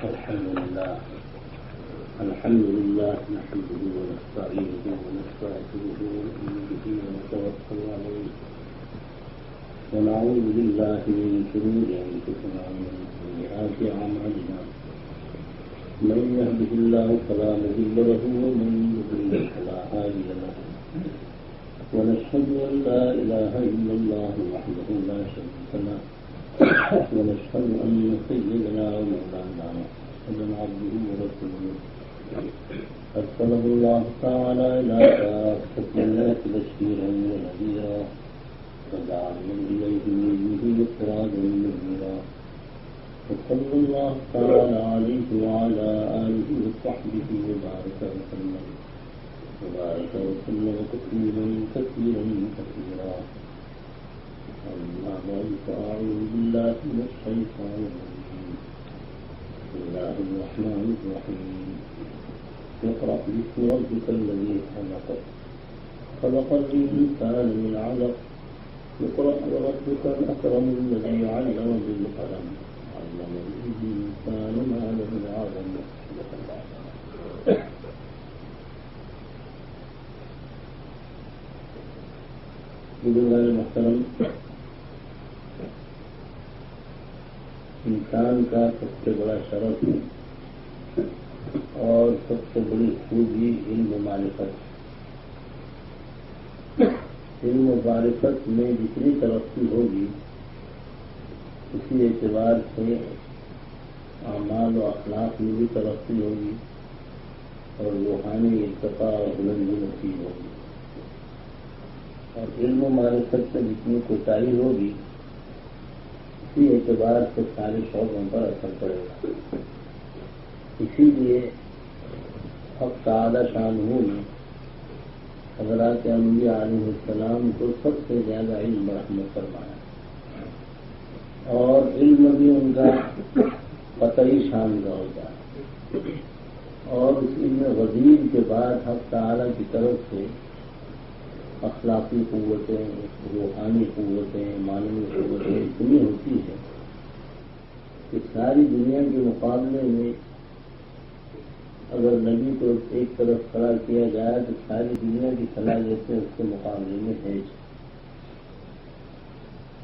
الحمد لله نحمده ونستعينه ونستغفره ونؤمن به ونتوكل عليه ونعوذ بالله من شرور أنفسنا ومن سيئات أعمالنا من يهده الله فلا مضل له ومن يضلل فلا هادي له ونشهد أن لا إله إلا الله وحده لا شريك له ونشهد أن سيدنا ومولانا محمدا عبده ورسوله أرسله الله تعالى إلى كافة الناس بشيرا ونذيرا وداعيا إليه بإذنه وسراجا منيرا وصلى الله تعالى عليه وعلى آله وصحبه وبارك وسلم تسليما كثيرا كثيرا. أما بعد فأعوذ بالله من الشيطان الرجيم. بسم الله الرحمن الرحيم. اقرأ باسم ربك الذي خلق الإنسان من علق اقرأ وربك الأكرم الذي علم بالقلم علم الإنسان ما لم يعلم. بزرگان محترم، انسان کا سب سے بڑا شرف اور سب سے بڑی خوبی علم و معرفت. علم و معرفت میں جتنی ترقی ہوگی اسی اعتبار سے اعمال و اخلاق میں بھی ترقی ہوگی اور روحانی ارتقاء اور بلندی نصیب ہوگی. اور علم و معرفت سے جتنی کوتاہی ہوگی اسی اعتبار سے سارے شعبوں پر اثر پڑے گا. اسی لیے حق تعالی شانہ نے حضرات انبیاء علیہ السلام کو سب سے زیادہ علم رحمت فرمایا اور علم بھی ان کا قطعی شان کا ہوتا ہے. اور اس علم غزیر کے بعد حق تعالی کی طرف سے اخلاقی قوتیں، روحانی قوتیں، معنوی قوتیں اتنی ہوتی ہے کہ ساری دنیا کے مقابلے میں اگر نبی کو ایک طرف کھڑا کیا جائے تو ساری دنیا کی صلاحیتیں اس کے مقابلے میں ہے.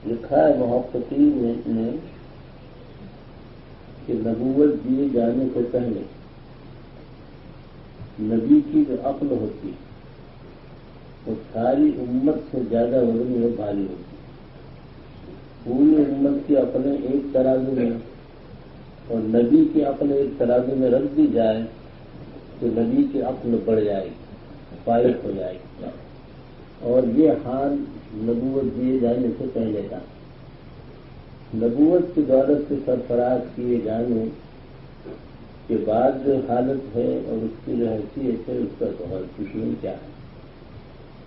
لکھا ہے محققین نے کہ نبوت دیے جانے سے پہلے نبی کی جو عقل ہوتی وہ ساری امت سے زیادہ وزن میں بھاری ہوتی. پوری امت کی عقلیں ایک ترازو میں اور نبی کی عقل ایک ترازو میں رکھ دی جائے تو نبی کی عقل بڑھ جائے گی، فائق ہو جائے گی. اور یہ حال نبوت دیے جانے سے پہلے تھا. نبوت کی دولت سے سرفراز کیے جانے کے بعد جو حالت ہے اور اس کی جو حیثیت ہے اس کا بہت کشمیر کیا ہے.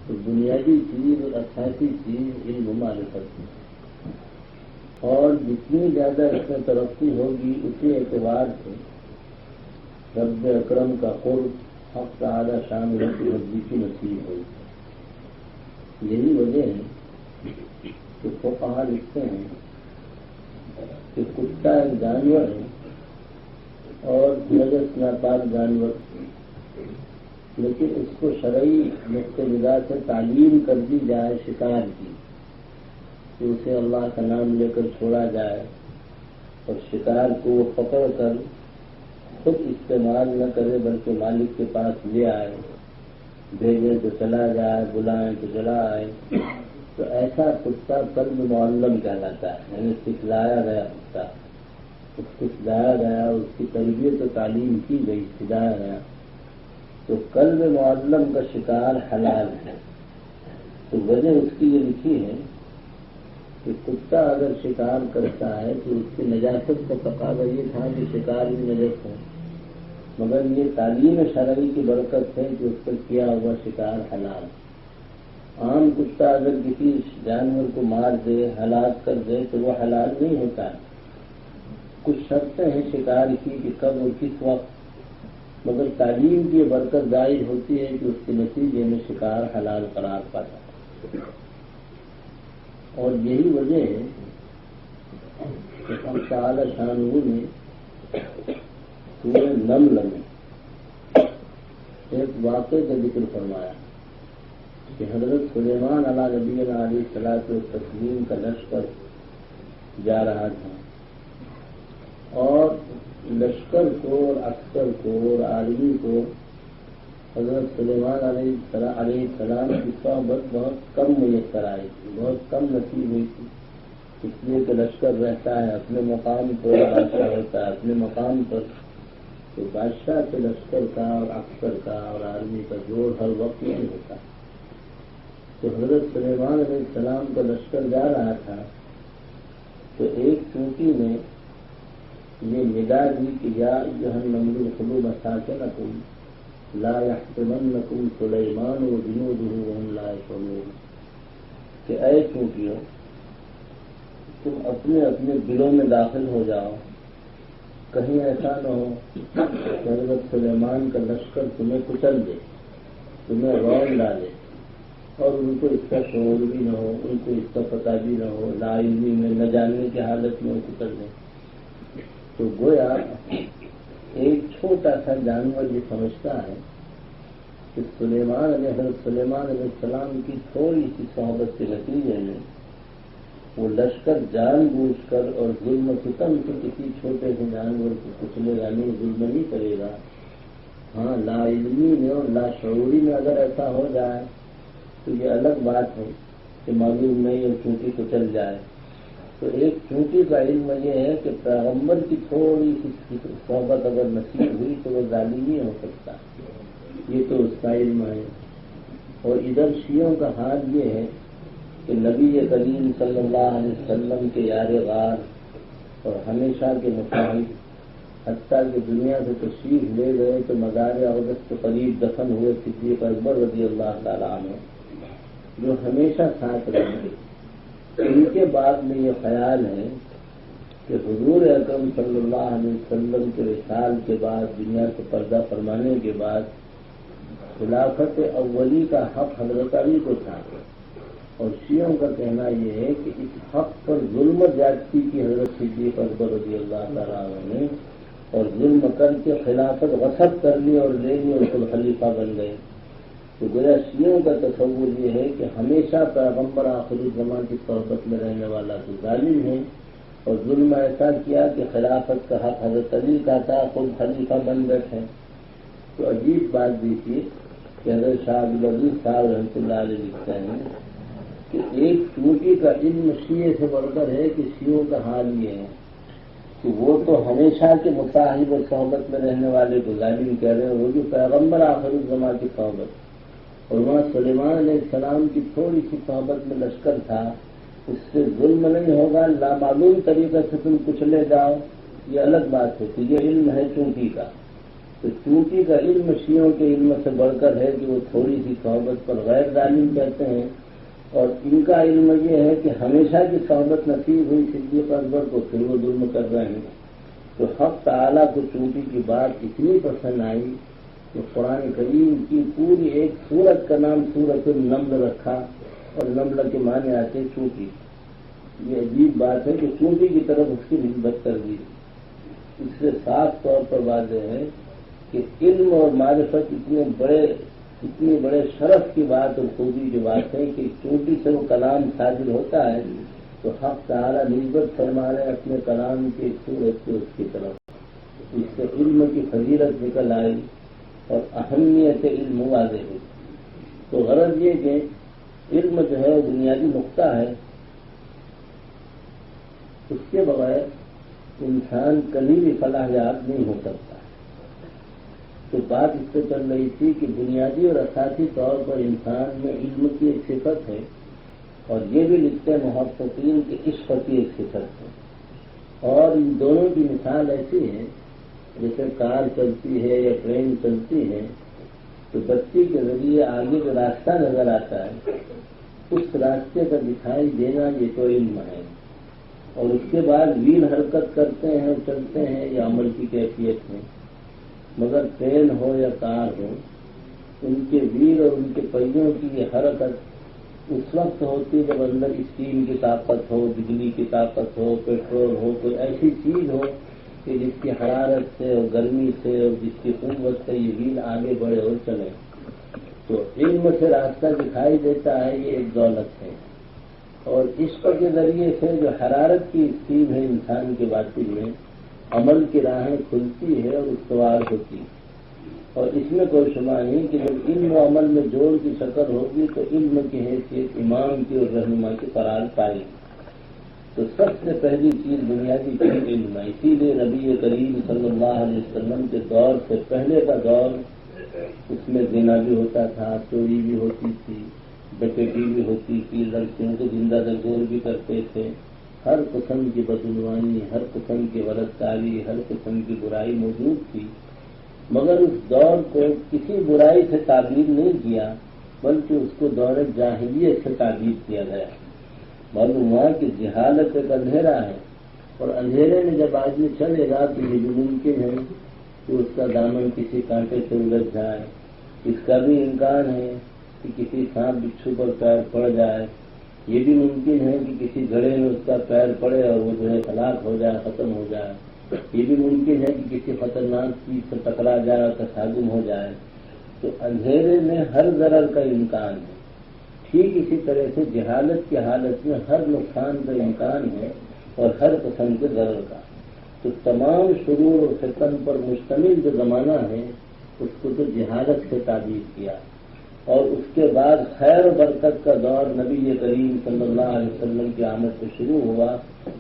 تو بنیادی چیز اور اساسی چیز علم و معرفت ہے. اور جتنی زیادہ اس میں ترقی ہوگی اسی اعتبار سے رب اکرم کا قرب حق تعالی شان کی نزدیکی نصیب ہوگی. یہی وجہ ہے کہ فقہا لکھتے ہیں کہ کتا ایک جانور ہے اور نجس ناپاک جانور، لیکن اس کو شرعی نقطۂ نگاہ سے تعلیم کر دی جائے شکار کی کہ اسے اللہ کا نام لے کر چھوڑا جائے اور شکار کو وہ پکڑ کر خود استعمال نہ کرے بلکہ مالک کے پاس لے آئے، بھیجے تو چلا جائے، بلائیں تو چلا آئے. تو ایسا کتا قلب معلم کہلاتا ہے، یعنی سکھلایا گیا کتا، اس کو سکھلایا گیا، اس کی تربیت و تعلیم کی گئی، سکھلایا گیا. تو قلب معلم کا شکار حلال ہے. تو وجہ اس کی یہ لکھی ہے کہ کتا اگر شکار کرتا ہے تو اس کی نجاست کا تقاضا یہ تھا کہ شکار بھی نجس ہے، مگر یہ تعلیم شرعی کی برکت ہے کہ اس پر کیا ہوا شکار حلال. عام کتا اگر کسی جانور کو مار دے، ہلاک کر دے تو وہ حلال نہیں ہوتا ہے. کچھ شرطیں ہیں شکار کی کہ کب اور کس وقت، مگر تعلیم کی برکت ظاہر ہوتی ہے کہ اس کے نتیجے میں شکار حلال قرار پاتا ہے. اور یہی وجہ ہے کہ ہم تعالی شانہ نے سورہ نمل میں ایک واقعے کا ذکر فرمایا کہ حضرت سلیمان علیہ نبینا علیہ الصلوۃ والتسلیم کا لشکر جا رہا تھا اور لشکر کو اور عسکر کو اور آرمی کو حضرت سلیمان علیہ السلام کی صحبت بہت کم میسر آئی تھی، بہت کم نصیب ہوئی تھی، اس لیے کہ لشکر رہتا ہے اپنے مقام پر، بادشاہ ہوتا ہے اپنے مقام پر، تو بادشاہ کے لشکر کا اور عسکر کا اور آرمی کا جوڑ ہر وقت نہیں ہوتا۔ تو حضرت سلیمان علیہ السلام کا لشکر جا رہا تھا تو ایک چونٹی نے یہ ندا دی کہ یا ایھا النمل ادخلوا مساکنکم لا یحطمنکم سلیمان وجنودہ وہم لا یشعرون، کہ اے چونٹیوں تم اپنے اپنے دلوں میں داخل ہو جاؤ، کہیں ایسا نہ ہو کہ حضرت سلیمان کا لشکر تمہیں کچل دے، تمہیں رون ڈالے، اور ان کو اس کا شعور بھی نہ ہو، ان کو اس کا پتہ بھی نہ ہو، لا علمی میں نہ جاننے کی حالت میں کچل دیں۔ تو گویا ایک چھوٹا سا جانور یہ سمجھتا ہے کہ حضرت سلیمان علیہ السلام کی تھوڑی سی صحبت کے نتیجے میں وہ لشکر جان بوجھ کر اور ظلم و ستم سے کسی چھوٹے سے جانور کو کچلے گا نہیں، ظلم نہیں کرے گا۔ ہاں، لا علمی میں اور لا شعوری میں اگر ایسا ہو جائے تو یہ الگ بات ہے کہ معلوم نہیں اور چونٹی کچل جائے۔ تو ایک چونٹی کا علم یہ ہے کہ پیغمبر کی تھوڑی سی صحبت اگر نصیب ہوئی تو وہ ظالم نہیں ہو سکتا، یہ تو اس کا علم ہے۔ اور ادھر شیعوں کا حال یہ ہے کہ نبی کریم صلی اللہ علیہ وسلم کے یار غار اور ہمیشہ کے مصاحب، حتیٰ کہ دنیا سے تشریف لے گئے تو مزار اقدس کے قریب دفن ہوئے صدیق اکبر رضی اللہ تعالیٰ عنہ جو ہمیشہ ساتھ رہے، ان کے بعد میں یہ خیال ہے کہ حضور اکرم صلی اللہ علیہ وسلم کے وصال کے بعد دنیا سے پردہ فرمانے کے بعد خلافت اولی کا حق حضرت علی کو تھا، اور شیعوں کا کہنا یہ ہے کہ اس حق پر ظلم زیادتی کی حضرت صدیق اکبر رضی اللہ تعالیٰ عنہ نے، اور ظلم کر کے خلافت غصب کر لی اور لے لی اور خود خلیفہ بن گئے۔ تو گویا شیعوں کا تصور یہ ہے کہ ہمیشہ پیغمبر آخر الزمان کی صحبت میں رہنے والا تو ظالم ہے، اور ظلم ایسا کیا کہ خلافت کا حق حضرت علی کا تھا، خود خلیفہ بن بیٹھے۔ تو عجیب بات بھی تھی کہ حضرت شاہ عبدالعزیز صاحب رحمۃ اللہ علیہ لکھتے ہیں کہ ایک چونٹی کا علم شیعے سے بڑھ کر ہے کہ شیعوں کا حال یہ ہے کہ وہ تو ہمیشہ کے مصاحب اور صحبت میں رہنے والے کو ظالم کہہ رہے ہیں، وہ جو پیغمبر آخر الزمان کی صحبت اور وہاں سلیمان علیہ السلام کی تھوڑی سی صحبت میں لشکر تھا، اس سے ظلم نہیں ہوگا، نامعلوم طریقے سے تم کچلے جاؤ، یہ الگ بات ہے کہ یہ علم ہے چونٹی کا۔ تو چونٹی کا علم شیعوں کے علم سے بڑھ کر ہے کہ وہ تھوڑی سی صحبت پر غیر ظالم کہتے ہیں، اور ان کا علم یہ ہے کہ ہمیشہ کی صحبت نصیب ہوئی صدیق اکبر کو، پھر وہ ظلم کر رہے ہیں۔ تو حق تعالیٰ کو چونٹی کی بات اتنی پسند آئی کہ قرآن کریم کی پوری ایک سورت کا نام سورۃ النمل رکھا، اور نمل کے معنی آتے چونٹی۔ یہ عجیب بات ہے کہ چونٹی کی طرف اس کی نسبت کر دی۔ اس سے صاف طور پر واضح ہے کہ علم اور معرفت اتنی بڑے شرف کی بات اور خوبی کی بات ہے کہ چونٹی سے وہ کلام صادر ہوتا ہے تو حق تعالیٰ نسبت فرما رہے اپنے کلام کی صورت سے اس کی طرف، اس سے علم کی فضیلت نکل آئی اور اہمیت علم واضح ہوئی۔ تو غرض یہ کہ علم جو ہے بنیادی نقطہ ہے، اس کے بغیر انسان کبھی بھی فلاح یاب نہیں ہو سکتا۔ تو بات اس سے چل رہی تھی کہ بنیادی اور اساسی طور پر انسان میں علم کی ایک صفت ہے، اور یہ بھی لکھتے ہیں محققین کہ عشق کی ایک صفت ہے، اور ان دونوں کی مثال ایسی ہے جیسے کار چلتی ہے یا ٹرین چلتی ہے تو بتی کے ذریعے آگے جو راستہ نظر آتا ہے اس راستے کا دکھائی دینا یہ تو علم ہے، اور اس کے بعد ویل حرکت کرتے ہیں اور چلتے ہیں یہ عمل کی کیفیت ہے۔ مگر ٹرین ہو یا کار ہو، ان کے ویل اور ان کے پہیوں کی یہ حرکت اس وقت ہوتی جب اندر اسٹیم کی طاقت ہو، بجلی کی طاقت ہو، پیٹرول ہو، کوئی ایسی چیز ہو کہ جس کی حرارت سے اور گرمی سے اور جس کی قوت سے یہ ویل آگے بڑھے اور چلے، تو علم سے راستہ دکھائی دیتا ہے، یہ ایک دولت ہے۔ اور عشق کے ذریعے سے جو حرارت کی اسپیڈ ہے انسان کے باطن میں، عمل کی راہیں کھلتی ہے اور استوار ہوتی ہے۔ اور اس میں کوئی شبہ نہیں کہ جب علم و عمل میں جوڑ کی شکل ہوگی تو علم کی حیثیت امام کی اور رہنما کی قرار پائے گی۔ تو سب سے پہلی چیز بنیادی چیز علم ہے۔ اسی لیے نبی کریم صلی اللہ علیہ وسلم کے دور سے پہلے کا دور، اس میں زنا بھی ہوتا تھا، چوری بھی ہوتی تھی، ڈکیتی بھی ہوتی تھی، لڑکیوں کو زندہ درگور بھی کرتے تھے، ہر قسم کی بدعنوانی، ہر قسم کی غلطکاری، ہر قسم کی برائی موجود تھی۔ مگر اس دور کو کسی برائی سے تعبیر نہیں کیا، بلکہ اس کو دور جاہلیت سے تعبیر کیا گیا۔ معلوم ہوا کہ جہالت ایک اندھیرا ہے، اور اندھیرے میں جب آدمی چلے گا تو یہ بھی ممکن ہے کہ اس کا دامن کسی کانٹے سے الجھ جائے، اس کا بھی امکان ہے کہ کسی سانپ بچھو پر پیر پڑ جائے، یہ بھی ممکن ہے کہ کسی گھڑے میں اس کا پیر پڑے اور وہ جو ہے ہلاک ہو جائے، ختم ہو جائے، یہ بھی ممکن ہے کہ کسی خطرناک چیز سے ٹکرا جائے اور تصادم ہو جائے۔ تو اندھیرے میں ہر ضرر کا امکان ہے، ٹھیک اسی طرح سے جہالت کی حالت میں ہر نقصان کا امکان ہے اور ہر قسم کے ضرر کا۔ تو تمام شرور اور فتن پر مشتمل جو زمانہ ہے اس کو تو جہالت سے تعبیر کیا، اور اس کے بعد خیر و برکت کا دور نبی کریم صلی اللہ علیہ وسلم کی آمد سے شروع ہوا،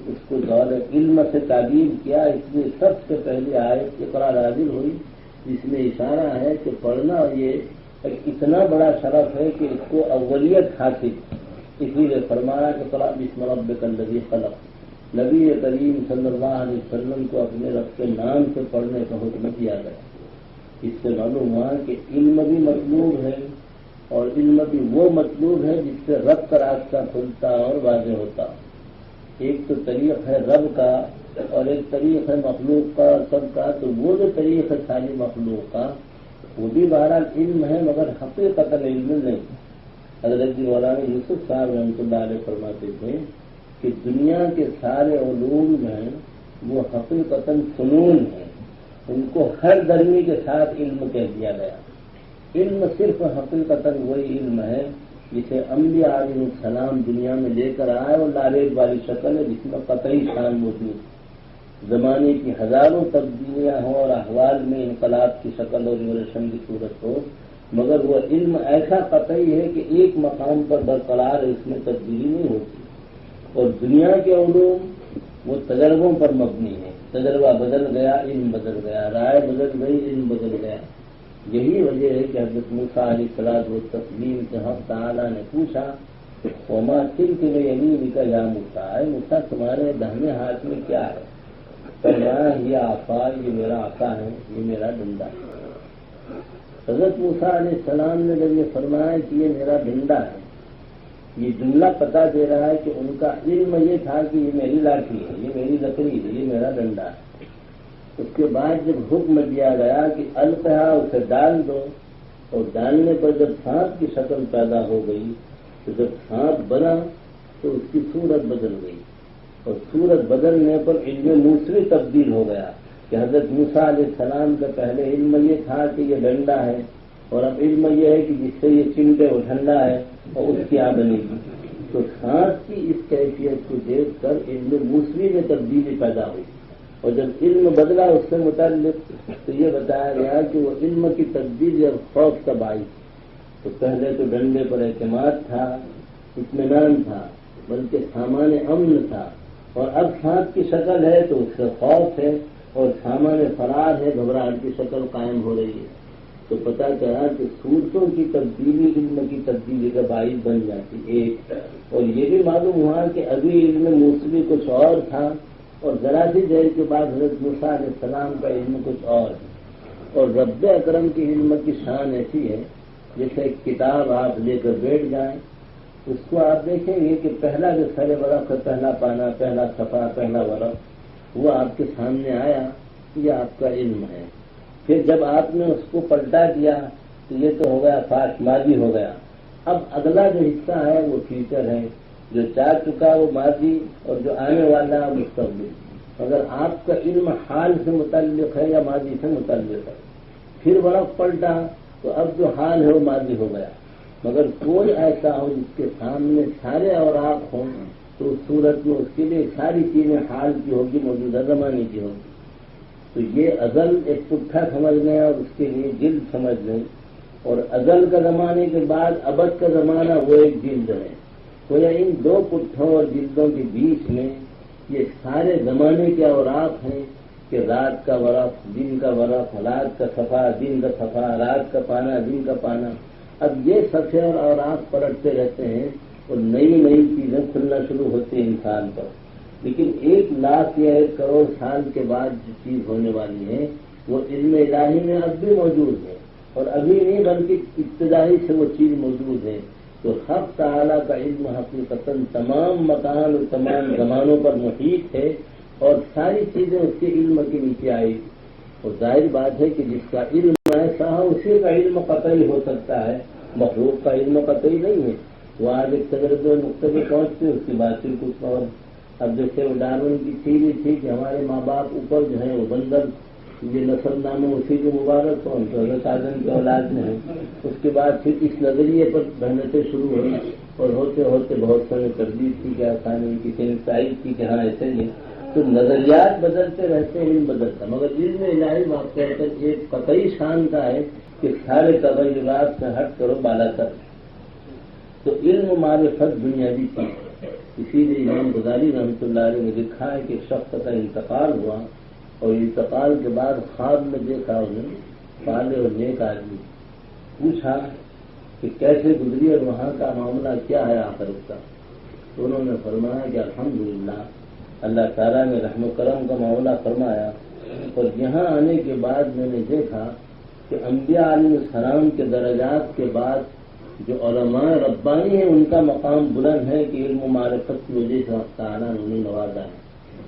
اس کو دور علم سے تعبیر کیا۔ اس لیے سب سے پہلی آیت اقرا نازل ہوئی جس میں اشارہ ہے کہ پڑھنا یہ ایک اتنا بڑا شرف ہے کہ اس کو اولیت حاصل، اسی لیے فرمایا کہ اقرا بسم ربک الذی خلق۔ نبی کریم صلی اللہ علیہ وسلم کو اپنے رب کے نام سے پڑھنے کا حکم دیا گیا۔ اس سے معلوم ہوا کہ علم بھی مطلوب ہے، اور علم بھی وہ مطلوب ہے جس سے رب کا راستہ کھلتا اور واضح ہوتا۔ ایک تو طریق ہے رب کا اور ایک طریق ہے مخلوق کا، سب کا۔ تو وہ جو طریق ہے ساری مخلوق کا وہ بھی بہرحال علم ہے، مگر حقیقت علم نہیں۔ حضرت مولانا یوسف صاحب رحمۃ اللہ علیہ فرماتے تھے کہ دنیا کے سارے علوم جو ہیں وہ حقیقت فنون ہیں، ان کو ہر درمی کے ساتھ علم کہہ دیا گیا۔ علم صرف حقیقت وہی علم ہے جسے انبیاء علیہ السلام دنیا میں لے کر آئے، اور لاریب والی شکل ہے جس میں قطعی شان موجود ہے۔ زمانے کی ہزاروں تبدیلیاں ہوں اور احوال میں انقلاب کی شکل اور ریولیوشن کی صورت ہو، مگر وہ علم ایسا قطعی ہے کہ ایک مقام پر برقرار ہے، اس میں تبدیلی نہیں ہوتی۔ اور دنیا کے علوم وہ تجربوں پر مبنی ہے، تجربہ بدل گیا علم بدل گیا، رائے بدل گئی علم بدل گیا۔ یہی وجہ ہے کہ حضرت موسیٰ علیہ الصلوٰۃ والتسلیم سے حق تعالیٰ نے پوچھا وما تلک بیمینک یا موسیٰ، اے موسیٰ تمہارے داہنے ہاتھ میں کیا ہے؟ فرمایا یہ عصا، یہ میرا عصا ہے، یہ میرا ڈنڈا ہے۔ حضرت موسیٰ علیہ السلام نے جب یہ فرمایا کہ یہ میرا ڈنڈا ہے، یہ جملہ پتہ دے رہا ہے کہ ان کا علم یہ تھا کہ یہ میری لاٹھی ہے، یہ میری لکڑی ہے، یہ میرا ڈنڈا ہے۔ اس کے بعد جب حکم دیا گیا کہ القھا، اسے ڈال دو، اور ڈالنے پر جب سانپ کی شکل پیدا ہو گئی تو جب سانپ بنا تو اس کی صورت بدل گئی، اور صورت بدلنے پر علم موسوی تبدیل ہو گیا کہ حضرت موسیٰ علیہ السلام کا پہلے علم یہ تھا کہ یہ ڈنڈا ہے، اور اب علم یہ ہے کہ جس سے یہ چمٹے وہ ٹھنڈا ہے اور اس کی آمدنی کی۔ تو سانس کی اس کیفیت کو دیکھ کر علم موسوی میں تبدیلی پیدا ہوئی، اور جب علم بدلا اس سے متعلق تو یہ بتایا گیا کہ وہ علم کی تبدیلی اور خوف کا باعث۔ تو پہلے تو ڈنڈے پر اعتماد تھا، اطمینان تھا، بلکہ سامان امن تھا، اور اب سانپ کی شکل ہے تو اس سے خوف ہے، اور سامان فرار ہے، گھبراہٹ کی شکل قائم ہو رہی ہے۔ تو پتہ چلا کہ صورتوں کی تبدیلی علم کی تبدیلی کا باعث بن جاتی ایک، اور یہ بھی معلوم ہوا کہ ابھی علم موسوی کچھ اور تھا، اور ذرا سی دیر کے بعد حضرت موسیٰ علیہ السلام کا علم کچھ اور ہے۔ اور رب اکرم کی علم کی شان ایسی ہے جیسے ایک کتاب آپ لے کر بیٹھ جائیں، اس کو آپ دیکھیں گے کہ پہلا جو سر ورق ہے، پہلا پانا، پہلا صفحہ، پہلا ورق وہ آپ کے سامنے آیا، یہ آپ کا علم ہے۔ پھر جب آپ نے اس کو پلٹا دیا تو یہ تو ہو گیا فاش ماضی ہو گیا۔ اب اگلا جو حصہ ہے وہ فیوچر ہے، جو جا چکا وہ ماضی، اور جو آنے والا مستقبل۔ اگر آپ کا علم حال سے متعلق ہے یا ماضی سے متعلق ہے، پھر وقت پلٹا تو اب جو حال ہے وہ ماضی ہو گیا۔ مگر کوئی ایسا ہو جس کے سامنے سارے اوراق ہوں تو اس صورت میں اس کے لیے ساری چیزیں حال کی ہوگی، موجودہ زمانے کی ہوگی۔ تو یہ ازل ایک پٹھا سمجھ لیں اور اس کے لیے جلد سمجھ لیں، اور ازل کا زمانے کے بعد ابد کا زمانہ وہ ایک جلد ہے۔ تو یا ان دو پٹھوں اور جلدوں کے بیچ میں یہ سارے زمانے کے اوراق ہیں کہ رات کا ورق، دن کا ورق، رات کا صفحہ، دن کا صفحہ، رات کا پانا، دن کا پانا۔ اب یہ صفحے اور اوراق پلٹتے رہتے ہیں اور نئی نئی چیزیں کھلنا شروع ہوتی ہیں انسان پر۔ لیکن 1,00,000 یا 1 کروڑ سال کے بعد جو چیز ہونے والی ہے وہ علم الہی میں اب بھی موجود ہے، اور ابھی نہیں بلکہ ابتدائی سے وہ چیز موجود ہے۔ تو حق تعالیٰ کا علم حقیقتاً تمام مکان اور تمام زمانوں پر محیط ہے، اور ساری چیزیں اس کے علم کے نیچے آئی۔ اور ظاہر بات ہے کہ جس کا علم ایسا ہے اسی کا علم قطعی ہو سکتا ہے، مخلوق کا علم قطعی نہیں ہے۔ وہ آج ایک تجربے نقطے پہ پہنچتے اس کے بعد پھر کچھ اور۔ اب جیسے وہ ڈارون کی تھیوری تھی کہ ہمارے ماں باپ اوپر جو ہے وہ بندر، یہ نسل نام اسی کو مبارک ہو، ہم تو حضرت آدم کی اولاد میں ہیں۔ اس کے بعد پھر اس نظریے پر محنتیں شروع ہوئی، اور ہوتے ہوتے بہت سارے تردید کی کہ آسانی، کسی نے تائید کی کہ ہاں ایسے ہی۔ تو نظریات بدلتے رہتے ہیں، علم بدلتا، مگر علم الہی واقعہ ایک قطعی شان کا ہے کہ سارے تغیرات سے ہٹ کرو بالا تر۔ تو علم معرفت بنیادی چیز ہے۔ اسی لیے امام غزالی رحمۃ اللہ علیہ نے لکھا ہے کہ شخص کا انتقال ہوا، اور انتقال کے بعد خواب میں دیکھا انہیں صالح اور نیک آدمی، پوچھا کہ کیسے گزری اور وہاں کا معاملہ کیا ہے آخرت کا۔ تو انہوں نے فرمایا کہ الحمدللہ اللہ تعالیٰ نے رحم و کرم کا معاملہ فرمایا، اور یہاں آنے کے بعد میں نے دیکھا کہ انبیاء علیہ السلام کے درجات کے بعد جو علماء ربانی ہیں ان کا مقام بلند ہے کہ علم و معرفت کی وجہ سے اللہ تعالیٰ نے انہیں نوازا ہے،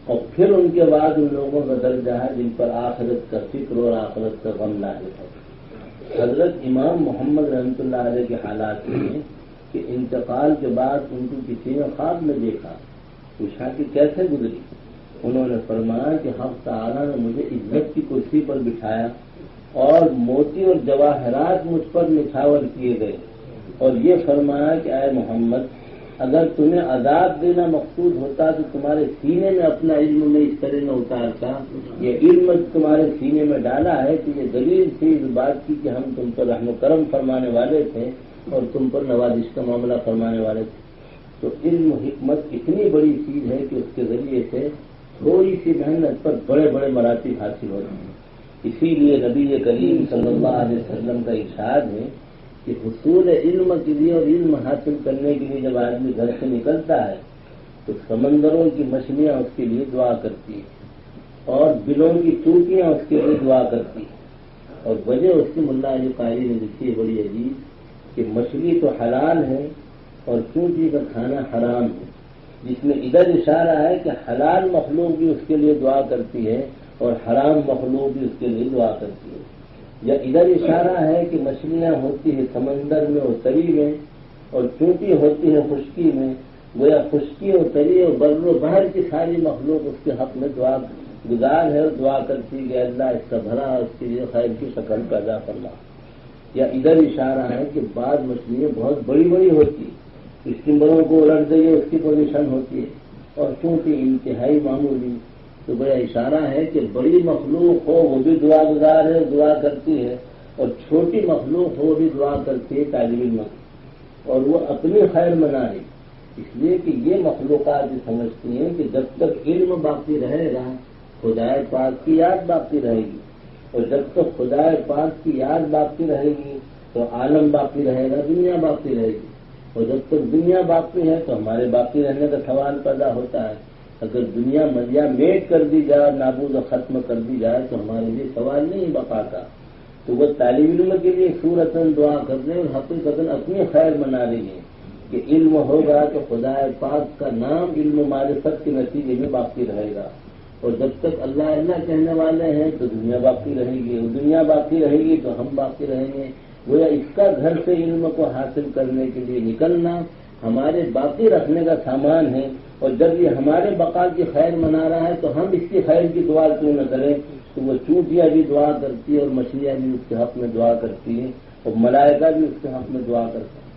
اور پھر ان کے بعد ان لوگوں کا درجہ ہے جن پر آخرت کا فکر اور آخرت کا غم لاحق ہے۔ حضرت امام محمد رحمۃ اللہ علیہ کے حالات میں کہ انتقال کے بعد ان کو کسی نے خواب میں دیکھا، پوچھا کہ کیسے گزری۔ انہوں نے فرمایا کہ حق تعالیٰ نے مجھے عزت کی کرسی پر بٹھایا اور موتی اور جواہرات مجھ پر نچھاور کیے گئے، اور یہ فرمایا کہ اے محمد اگر تمہیں عذاب دینا مقصود ہوتا تو تمہارے سینے میں اپنا علم میں اس طرح نہ اتارتا، یہ علم تمہارے سینے میں ڈالا ہے کہ یہ دلیل تھی اس بات کی کہ ہم تم پر رحم و کرم فرمانے والے تھے اور تم پر نوازش کا معاملہ فرمانے والے تھے۔ تو علم و حکمت اتنی بڑی چیز ہے کہ اس کے ذریعے سے تھوڑی سی محنت پر بڑے بڑے مراتب حاصل ہوتے ہیں۔ اسی لیے نبی کریم صلی اللہ علیہ وسلم کا ارشاد ہے کہ حصول علم کے لیے اور علم حاصل کرنے کے لیے جب آدمی گھر سے نکلتا ہے تو سمندروں کی مچھلیاں اس کے لیے دعا کرتی ہیں اور بلوں کی چوٹیاں اس کے لیے دعا کرتی ہیں، اور وجہ اس کی ملا علی قاری نے لکھی ہے بڑی عجیب کہ مچھلی تو حلال ہے اور چونٹی کا کھانا حرام ہے، جس میں ادھر اشارہ ہے کہ حلال مخلوق بھی اس کے لیے دعا کرتی ہے اور حرام مخلوق بھی اس کے لیے دعا کرتی ہے، یا ادھر اشارہ ہے کہ مچھلیاں ہوتی ہیں سمندر میں اور تری میں، اور چونٹی ہوتی ہے خشکی میں، گویا خشکی اور تری اور بر و بحر کی ساری مخلوق اس کے حق میں دعا گزار ہے اور دعا کرتی کہ اللہ اس کا بھلا اس کے لیے خیر کی شکل پیدا فرما۔ یا ادھر اشارہ ہے کہ بعض مچھلیاں بہت بڑی بڑی ہوتی ہیں، اسٹیمروں کو الٹ دئیے اس کی پوزیشن ہوتی ہے، اور چونٹی انتہائی معمولی، تو بڑا اشارہ ہے کہ بڑی مخلوق ہو وہ بھی دعا گزار ہے، دعا کرتی ہے، اور چھوٹی مخلوق ہو وہ بھی دعا کرتی ہے طالب علم، اور وہ اپنی خیر منائے، اس لیے کہ یہ مخلوقات سمجھتی ہیں کہ جب تک علم باقی رہے گا خدائے پاک کی یاد باقی رہے گی، اور جب تک خدائے پاک کی یاد باقی رہے گی تو عالم باقی رہے گا، دنیا باقی رہے گی، اور جب تک دنیا باقی ہے تو ہمارے باقی رہنے کا سوال پیدا ہوتا ہے۔ اگر دنیا مزیا میٹ کر دی جائے، نابود و ختم کر دی جائے تو ہمارے لیے سوال نہیں بقا کا، تو وہ طالب علم کے لیے صورتاً دعا کر دیں اور حقیقتاً اپنی خیر منا رہی ہے کہ علم ہوگا تو خدا پاک کا نام علم و معرفت کے نتیجے میں باقی رہے گا، اور جب تک اللہ اللہ کہنے والے ہیں تو دنیا باقی رہے گی، اور دنیا باقی رہے گی تو ہم باقی رہیں گے۔ گویا اس کا گھر سے علم کو حاصل کرنے کے لیے نکلنا ہمارے باقی رکھنے کا سامان ہے، اور جب یہ ہمارے بقا کی خیر منا رہا ہے تو ہم اس کی خیر کی دعا کیوں نہ کریں؟ تو وہ چونٹیاں بھی دعا کرتی ہے، اور مچھلیاں بھی اس کے حق میں دعا کرتی ہیں، اور ملائکہ بھی اس کے حق میں دعا کرتے ہیں۔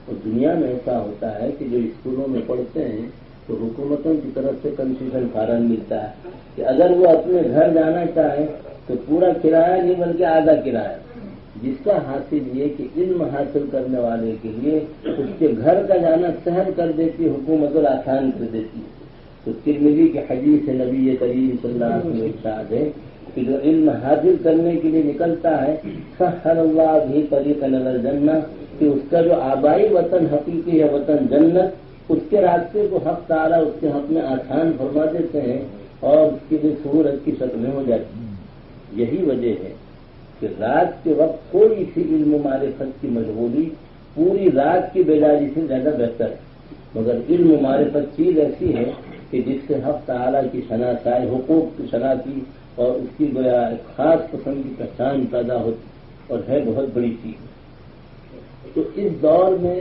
اور دنیا میں ایسا ہوتا ہے کہ جو اسکولوں میں پڑھتے ہیں تو حکومتوں کی طرف سے کنسیشن فارم ملتا ہے کہ اگر وہ اپنے گھر جانا چاہیں تو پورا کرایہ نہیں بلکہ آدھا کرایہ، جس کا حاصل یہ کہ علم حاصل کرنے والے کے لیے اس کے گھر کا جانا سہل کر دیتی حکومت اور آسان کر دیتی ہے۔ تو ترمذی کی حدیث نبی کریم صلی اللہ علیہ وسلم ارشاد ہے کہ جو علم حاصل کرنے کے لیے نکلتا ہے سہل اللہ بھی طریقا الی الجنہ، کہ اس کا جو آبائی وطن حقیقی ہے وطن جنت، اس کے راستے کو حق تعالیٰ اس کے حق میں آسان فرما دیتے ہیں اور اس کی بھی سہولت کی شکل میں ہو جاتی ہے۔ یہی وجہ ہے کہ رات کے وقت کوئی سی علم و معرفت کی مشغولی پوری رات کی بیداری سے زیادہ بہتر ہے، مگر علم و معرفت چیز ایسی ہے کہ جس سے حق تعالیٰ کی شناخت آئے، حقوق کی شناختی اور اس کی خاص قسم کی پہچان پیدا ہوتی اور ہے بہت بڑی چیز۔ تو اس دور میں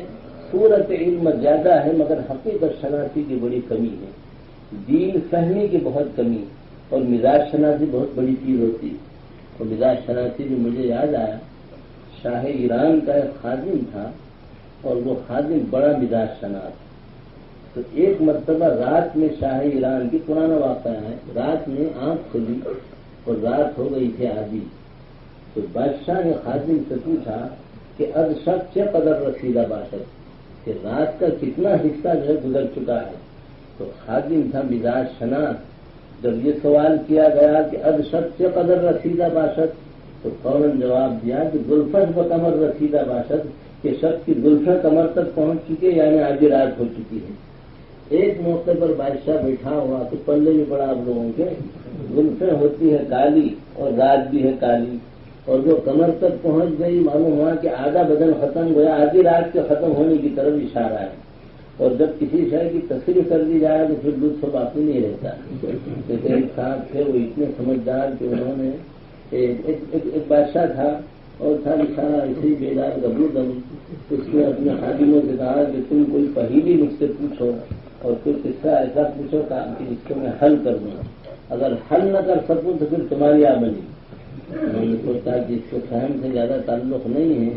صورت علم زیادہ ہے مگر حقیقت شناختی کی بڑی کمی ہے، دین فہمی کی بہت کمی، اور مزاج شناسی بہت بڑی چیز ہوتی ہے۔ اور مزاج شناسی جو مجھے یاد آیا، شاہ ایران کا ایک خادم تھا اور وہ خادم بڑا مزاج شناس، تو ایک مرتبہ رات میں شاہ ایران کی پرانا واقعہ ہے، رات میں آنکھ کھلی اور رات ہو گئی تھی آدھی، تو بادشاہ نے خادم سے پوچھا کہ اب شب سے قدر رسیدہ باشد، کہ رات کا کتنا حصہ جو ہے گزر چکا ہے۔ تو خادم تھا مزاج شناس، جب یہ سوال کیا گیا کہ اب شب سے قدر رسیدہ باشد، تو فوراً جواب دیا کہ گلفت بکمر رسیدہ باشد، کہ شب کی گلفیں کمر تک پہنچ چکی ہے، یعنی آدھی رات ہو چکی ہے۔ ایک موقع پر بادشاہ بیٹھا ہوا تو پلے بھی پڑا آپ لوگوں کے، گلفیں ہوتی ہے کالی اور رات بھی ہے کالی، اور جو کمر تک پہنچ گئی معلوم ہوا کہ آدھا بدن ختم ہوا، آدھی رات کے ختم ہونے کی طرف اشارہ ہے۔ اور جب کسی شے کی تصریح کر دی جائے تو پھر دودھ سے باقی نہیں رہتا۔ جیسے ایک صاحب تھے، وہ اتنے سمجھدار کہ انہوں نے ایک بادشاہ تھا اور تھا اشارہ ایسے ہی بیدار گبرو دم، اس نے اپنے خادموں سے کہا کہ تم کوئی پہیلی مجھ سے پوچھو اور کوئی قصہ ایسا پوچھو کہ اس کو میں حل کر دوں، اگر حل نہ کر سکوں تو پھر تمہاری آمدنی۔ انہوں نے سوچا کہ اس کو فہم سے زیادہ تعلق نہیں ہے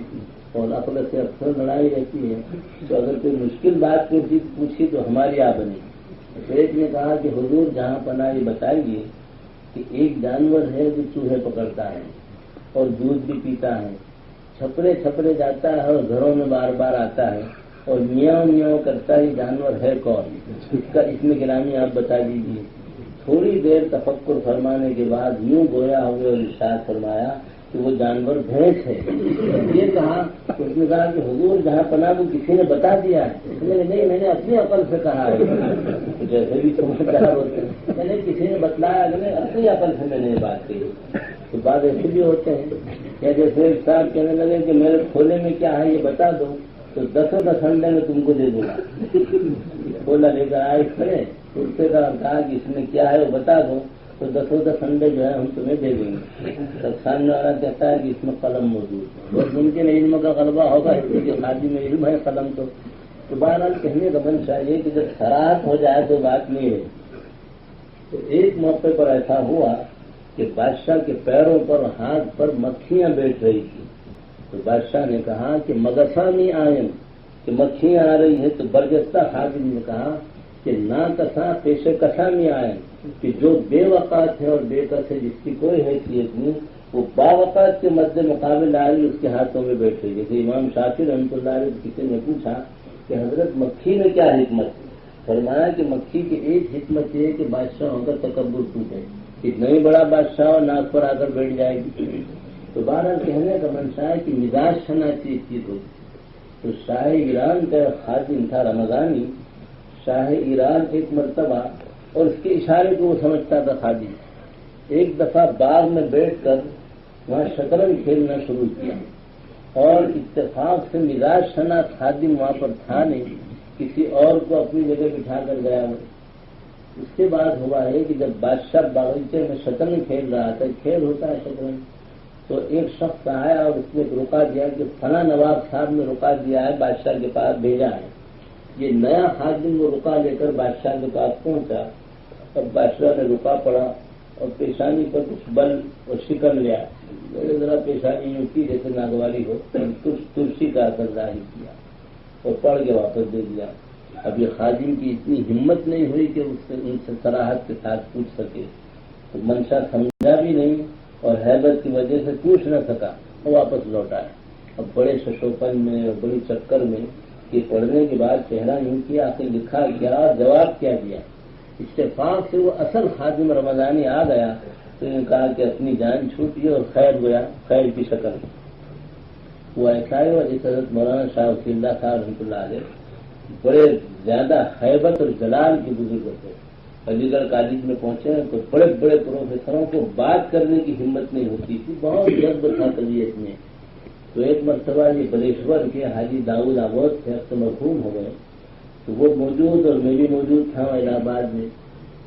اور عقل سے اکثر لڑائی رہتی ہے، تو اگر کوئی مشکل بات پوچھی تو ہماری آمدنی۔ ایک نے کہا کہ حضور جہاں پناہ یہ بتائیے کہ ایک جانور ہے جو چوہے پکڑتا ہے اور دودھ بھی پیتا ہے، چھپڑے چھپڑے جاتا ہے اور گھروں میں بار بار آتا ہے اور میاؤں میاؤں کرتا ہے، جانور ہے کون؟ اس میں گرامی آپ بتا دیجیے۔ تھوڑی دیر تفکر فرمانے کے بعد یوں گویا ہوئے اور ارشاد فرمایا کہ وہ جانور بھینس ہے۔ یہ کہا کہ اس نے کہا کہ حضور جہاں پناہ وہ کسی نے بتا دیا ہے؟ اس نے نہیں، میں نے اپنی عقل سے کہا ہے، جیسے بھی سمجھدار ہوتے ہیں، میں نے کسی نے بتلایا کہ نہیں، اپنی عقل سے میں نے یہ بات کہی۔ تو بعض ایسے بھی ہوتے ہیں یا جیسے ایک صاحب کہنے لگے کہ میرے کھولے میں کیا ہے یہ بتا دو تو 10 انڈے میں تم کو دے دوں گا۔ کھولا لے کر آئے کھڑے، اس سے کہا کہ اس میں کیا ہے وہ بتا دو تو 10 انڈے جو ہے ہم تمہیں دے دیں گے۔ تب سامنے والا کہتا ہے کہ اس میں قلم موجود ہے، بہت ممکن علم کا غلبہ ہوگا، اس لیے خادی میں علم ہے قلم تو بہرحال کہنے کا من چاہیے کہ جب صراحت ہو جائے تو بات نہیں ہے۔ تو ایک موقع پر ایسا ہوا کہ بادشاہ کے پیروں پر ہاتھ پر مکھیاں بیٹھ رہی تھی، تو بادشاہ نے کہا کہ مگسانی آئن، کہ مکھیاں آ رہی ہیں، تو برجستہ خادم نے کہا کہ نا کساں پیشے کسانی آئن، کہ جو بے وقات ہے اور بے کس ہے، جس کی کوئی حیثیت نہیں، وہ باوقات کے مد مقابل آ رہی اس کے ہاتھوں میں بیٹھ رہی۔ جیسے امام شافعی رحمۃ اللہ علیہ کسی نے پوچھا کہ حضرت مکھی میں کیا حکمت ہے؟ فرمایا کہ مکھی کی ایک حکمت یہ ہے کہ بادشاہوں کا تکبر ٹوٹے، کہ نہیں بڑا بادشاہ اور ناک پر آ کر بیٹھ جائے گی۔ تو بہرحال کہنے کا منشا ہے کہ مزاج شناسی ایک چیز ہوتی۔ تو شاہ ایران کا خادم تھا رمضانی، شاہ ایران ایک مرتبہ، اور اس کے اشارے کو وہ سمجھتا تھا خادم، ایک دفعہ باغ میں بیٹھ کر وہاں شطرنج کھیلنا شروع کیا، اور اتفاق سے مزاج شناس خادم وہاں پر تھا نہیں، کسی اور کو اپنی جگہ بٹھا کر گیا وہ۔ اس کے بعد ہوا ہے کہ جب بادشاہ باغیچے میں شطرنج کھیل رہا تھا، کھیل ہوتا ہے شطرنج، تو ایک شخص آیا اور اس نے رکا دیا کہ فلاں نواب صاحب نے رکا دیا ہے، بادشاہ کے پاس بھیجا ہے۔ یہ نیا خادم وہ رکا لے کر بادشاہ کے پاس پہنچا. اب بادشاہ نے رکا پڑا اور پیشانی پر کچھ بل اور شکن لیا. ذرا پیشانی یوں کی جیسے ناگواری ہو، ترسی کا اثر ظاہر کیا اور پڑھ کے واپس دے دیا. اب یہ خادم کی اتنی ہمت نہیں ہوئی کہ ان سے صراحت کے ساتھ پوچھ سکے، تو منشا سمجھا بھی نہیں اور حیبت کی وجہ سے پوچھ نہ سکا اور واپس لوٹا ہے. اب بڑے ششوپن میں اور بڑی چکر میں یہ پڑھنے کے بعد چہرہ یوں کیا، آخر لکھا کیا اور جواب کیا دیا. اتفاق سے وہ اصل خادم رمضانی آ گیا تو انہوں نے کہا کہ اپنی جان چھوٹی اور خیر گویا، خیر کی شکل. وہ ایسا ہے اور اس حضرت مولانا شاہ ولی اللہ صاحب رحمۃ اللہ علیہ بڑے زیادہ حیبت اور جلال کے بزرگ تھے. علی گڑھ کالج میں پہنچے تو بڑے بڑے پروفیسروں کو بات کرنے کی ہمت نہیں ہوتی تھی، بہت جذب تھا طبیعت میں. تو ایک مرتبہ یہ بلیشور کے حاجی داؤد آبود سے اب تو مرحوم ہو گئے، تو وہ موجود اور میں بھی موجود تھا الہ آباد میں.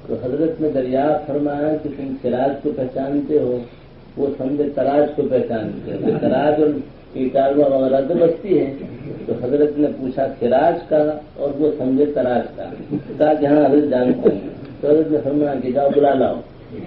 تو حضرت نے دریافت فرمایا کہ تم سراج کو پہچانتے ہو؟ وہ سمجھے تراج کو پہچانتے ہو. تراج اور اٹالوا وغیرہ تو بستی ہے. تو حضرت نے پوچھا سراج کا اور وہ سمجھے تراج کا. کہا کہ ہاں حضرت جانتے ہیں. تو حضرت نے فرمایا کہ جاؤ بلا لاؤ.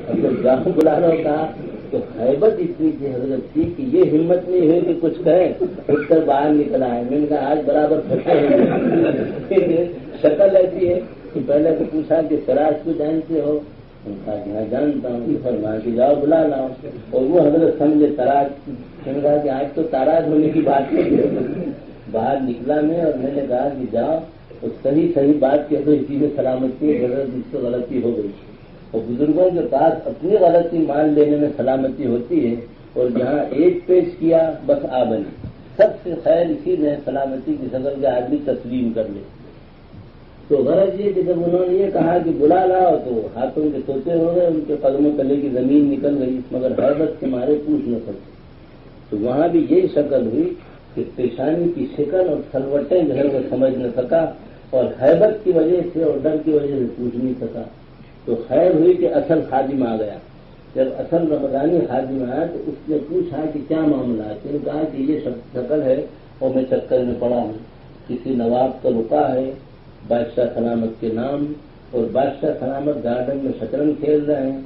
اب جب جاؤ بلا لاؤ کہا تو حیبت اتنی تھی حضرت کی کہ یہ ہمت نہیں ہوئی کہ کچھ کہیں، اٹھ کر باہر نکل آئے. میں نے کہا آج برابر پھنسے ہیں. شکل ایسی ہے کہ پہلے تو پوچھا کہ سراج کو جانتے ہو؟ کہا کہ ہاں جانتا ہوں. فرمایا کہ جاؤ بلا لاؤ. اور وہ حضرت سمجھے تراج. میں نے کہا کہ آج تو تاراج ہونے کی بات نہیں. باہر نکلا میں اور میں نے کہا کہ جاؤ تو صحیح بات کہہ دو، اسی میں سلامتی ہے. غلط اس سے غلطی ہو گئی. اور بزرگوں کے پاس اپنی غلطی مان لینے میں سلامتی ہوتی ہے، اور جہاں ایک پیش کیا بس آ بنی. سب سے خیر اسی میں سلامتی کی شکل کے آدمی تسلیم کر لے. تو غرض یہ کہ جب انہوں نے یہ کہا کہ بلا لاؤ تو ہاتھوں کے طوطے ہو گئے، ان کے قدموں تلے کی زمین نکل گئی، مگر حیبت کے مارے پوچھ نہ سکتے. تو وہاں بھی یہی شکل ہوئی کہ پیشانی کی شکل اور سلوٹیں جو ہے وہ سمجھ نہ سکا، اور حیبت کی وجہ سے اور ڈر کی وجہ سے پوچھ نہیں سکا. تو خیر ہوئی کہ اصل خادم آ گیا. جب اصل رمضانی خادم آیا تو اس نے پوچھا کہ کیا معاملہ ہے. تو نے کہا کہ یہ شکل ہے اور میں چکر میں پڑا ہوں. کسی نواب کا رکا ہے بادشاہ سلامت کے نام، اور بادشاہ سلامت گارڈن میں شطرنج کھیل رہے ہیں.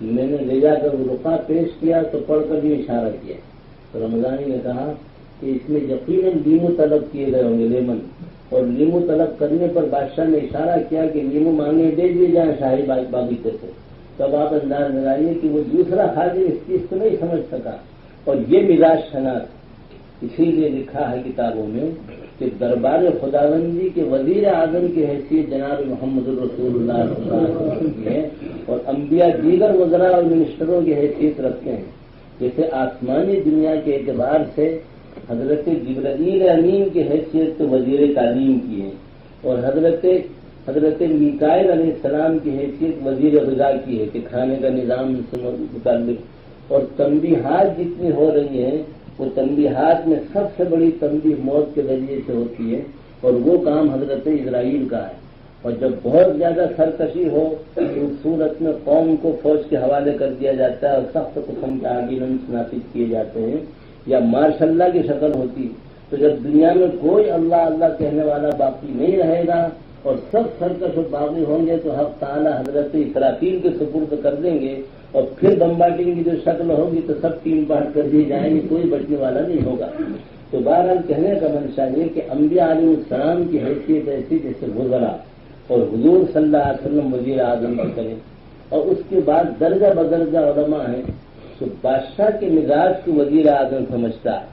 میں نے لے جا کر وہ رکا پیش کیا تو پڑھ کر بھی اشارہ کیا. تو رمضانی نے کہا کہ اس میں یقیناً لیمو طلب کیے گئے ہوں گے، لیمن. اور لیمو طلب کرنے پر بادشاہ نے اشارہ کیا کہ لیمو مانگے دے دیے جائیں شاہی باغیچے سے. تب آپ انداز لگائیے کہ وہ دوسرا خادم اس چیز کو نہیں سمجھ سکا، اور یہ مزاج شناخت. اسی لیے لکھا ہے کتابوں میں کہ دربار خداوندی کے وزیر اعظم کی حیثیت جناب محمد الرسول اللہ صلی اللہ علیہ وسلم کی ہے، اور انبیاء دیگر وزراء اور منسٹروں کی حیثیت رکھتے ہیں. جیسے آسمانی دنیا کے اعتبار سے حضرت جبرائیل امین کی حیثیت تو وزیر تعلیم کی ہے، اور حضرت میکائیل علیہ السلام کی حیثیت وزیر غذا کی ہے کہ کھانے کا نظام سے متعلق. اور تنبیہات جتنی ہو رہی ہیں وہ تنبیہات میں سب سے بڑی تنبیہ موت کے ذریعے سے ہوتی ہے، اور وہ کام حضرت اسرائیل کا ہے. اور جب بہت زیادہ سرکشی ہو تو اس صورت میں قوم کو فوج کے حوالے کر دیا جاتا ہے اور سخت قسم کے آرڈیننس نافذ کیے جاتے ہیں، یا مارشاء اللہ کی شکل ہوتی. تو جب دنیا میں کوئی اللہ اللہ کہنے والا باقی نہیں رہے گا اور سب سرکش و باغی ہوں گے تو حق تعالی حضرت اسرافیل کے سپرد کر دیں گے، اور پھر بمبارڈنگ کی جو شکل ہوگی تو سب ٹیم بانٹ کر دی جائیں گی، کوئی بچنے والا نہیں ہوگا. تو بہرحال کہنے کا منشا یہ کہ انبیاء علیہ السلام کی حیثیت ایسی جیسے گزرا، اور حضور صلی اللہ علیہ وسلم وزیر اعظم کی کریں. اور اس کے بعد درجہ بدرجہ علماء ہیں. تو بادشاہ کے مزاج کو وزیر اعظم سمجھتا ہے،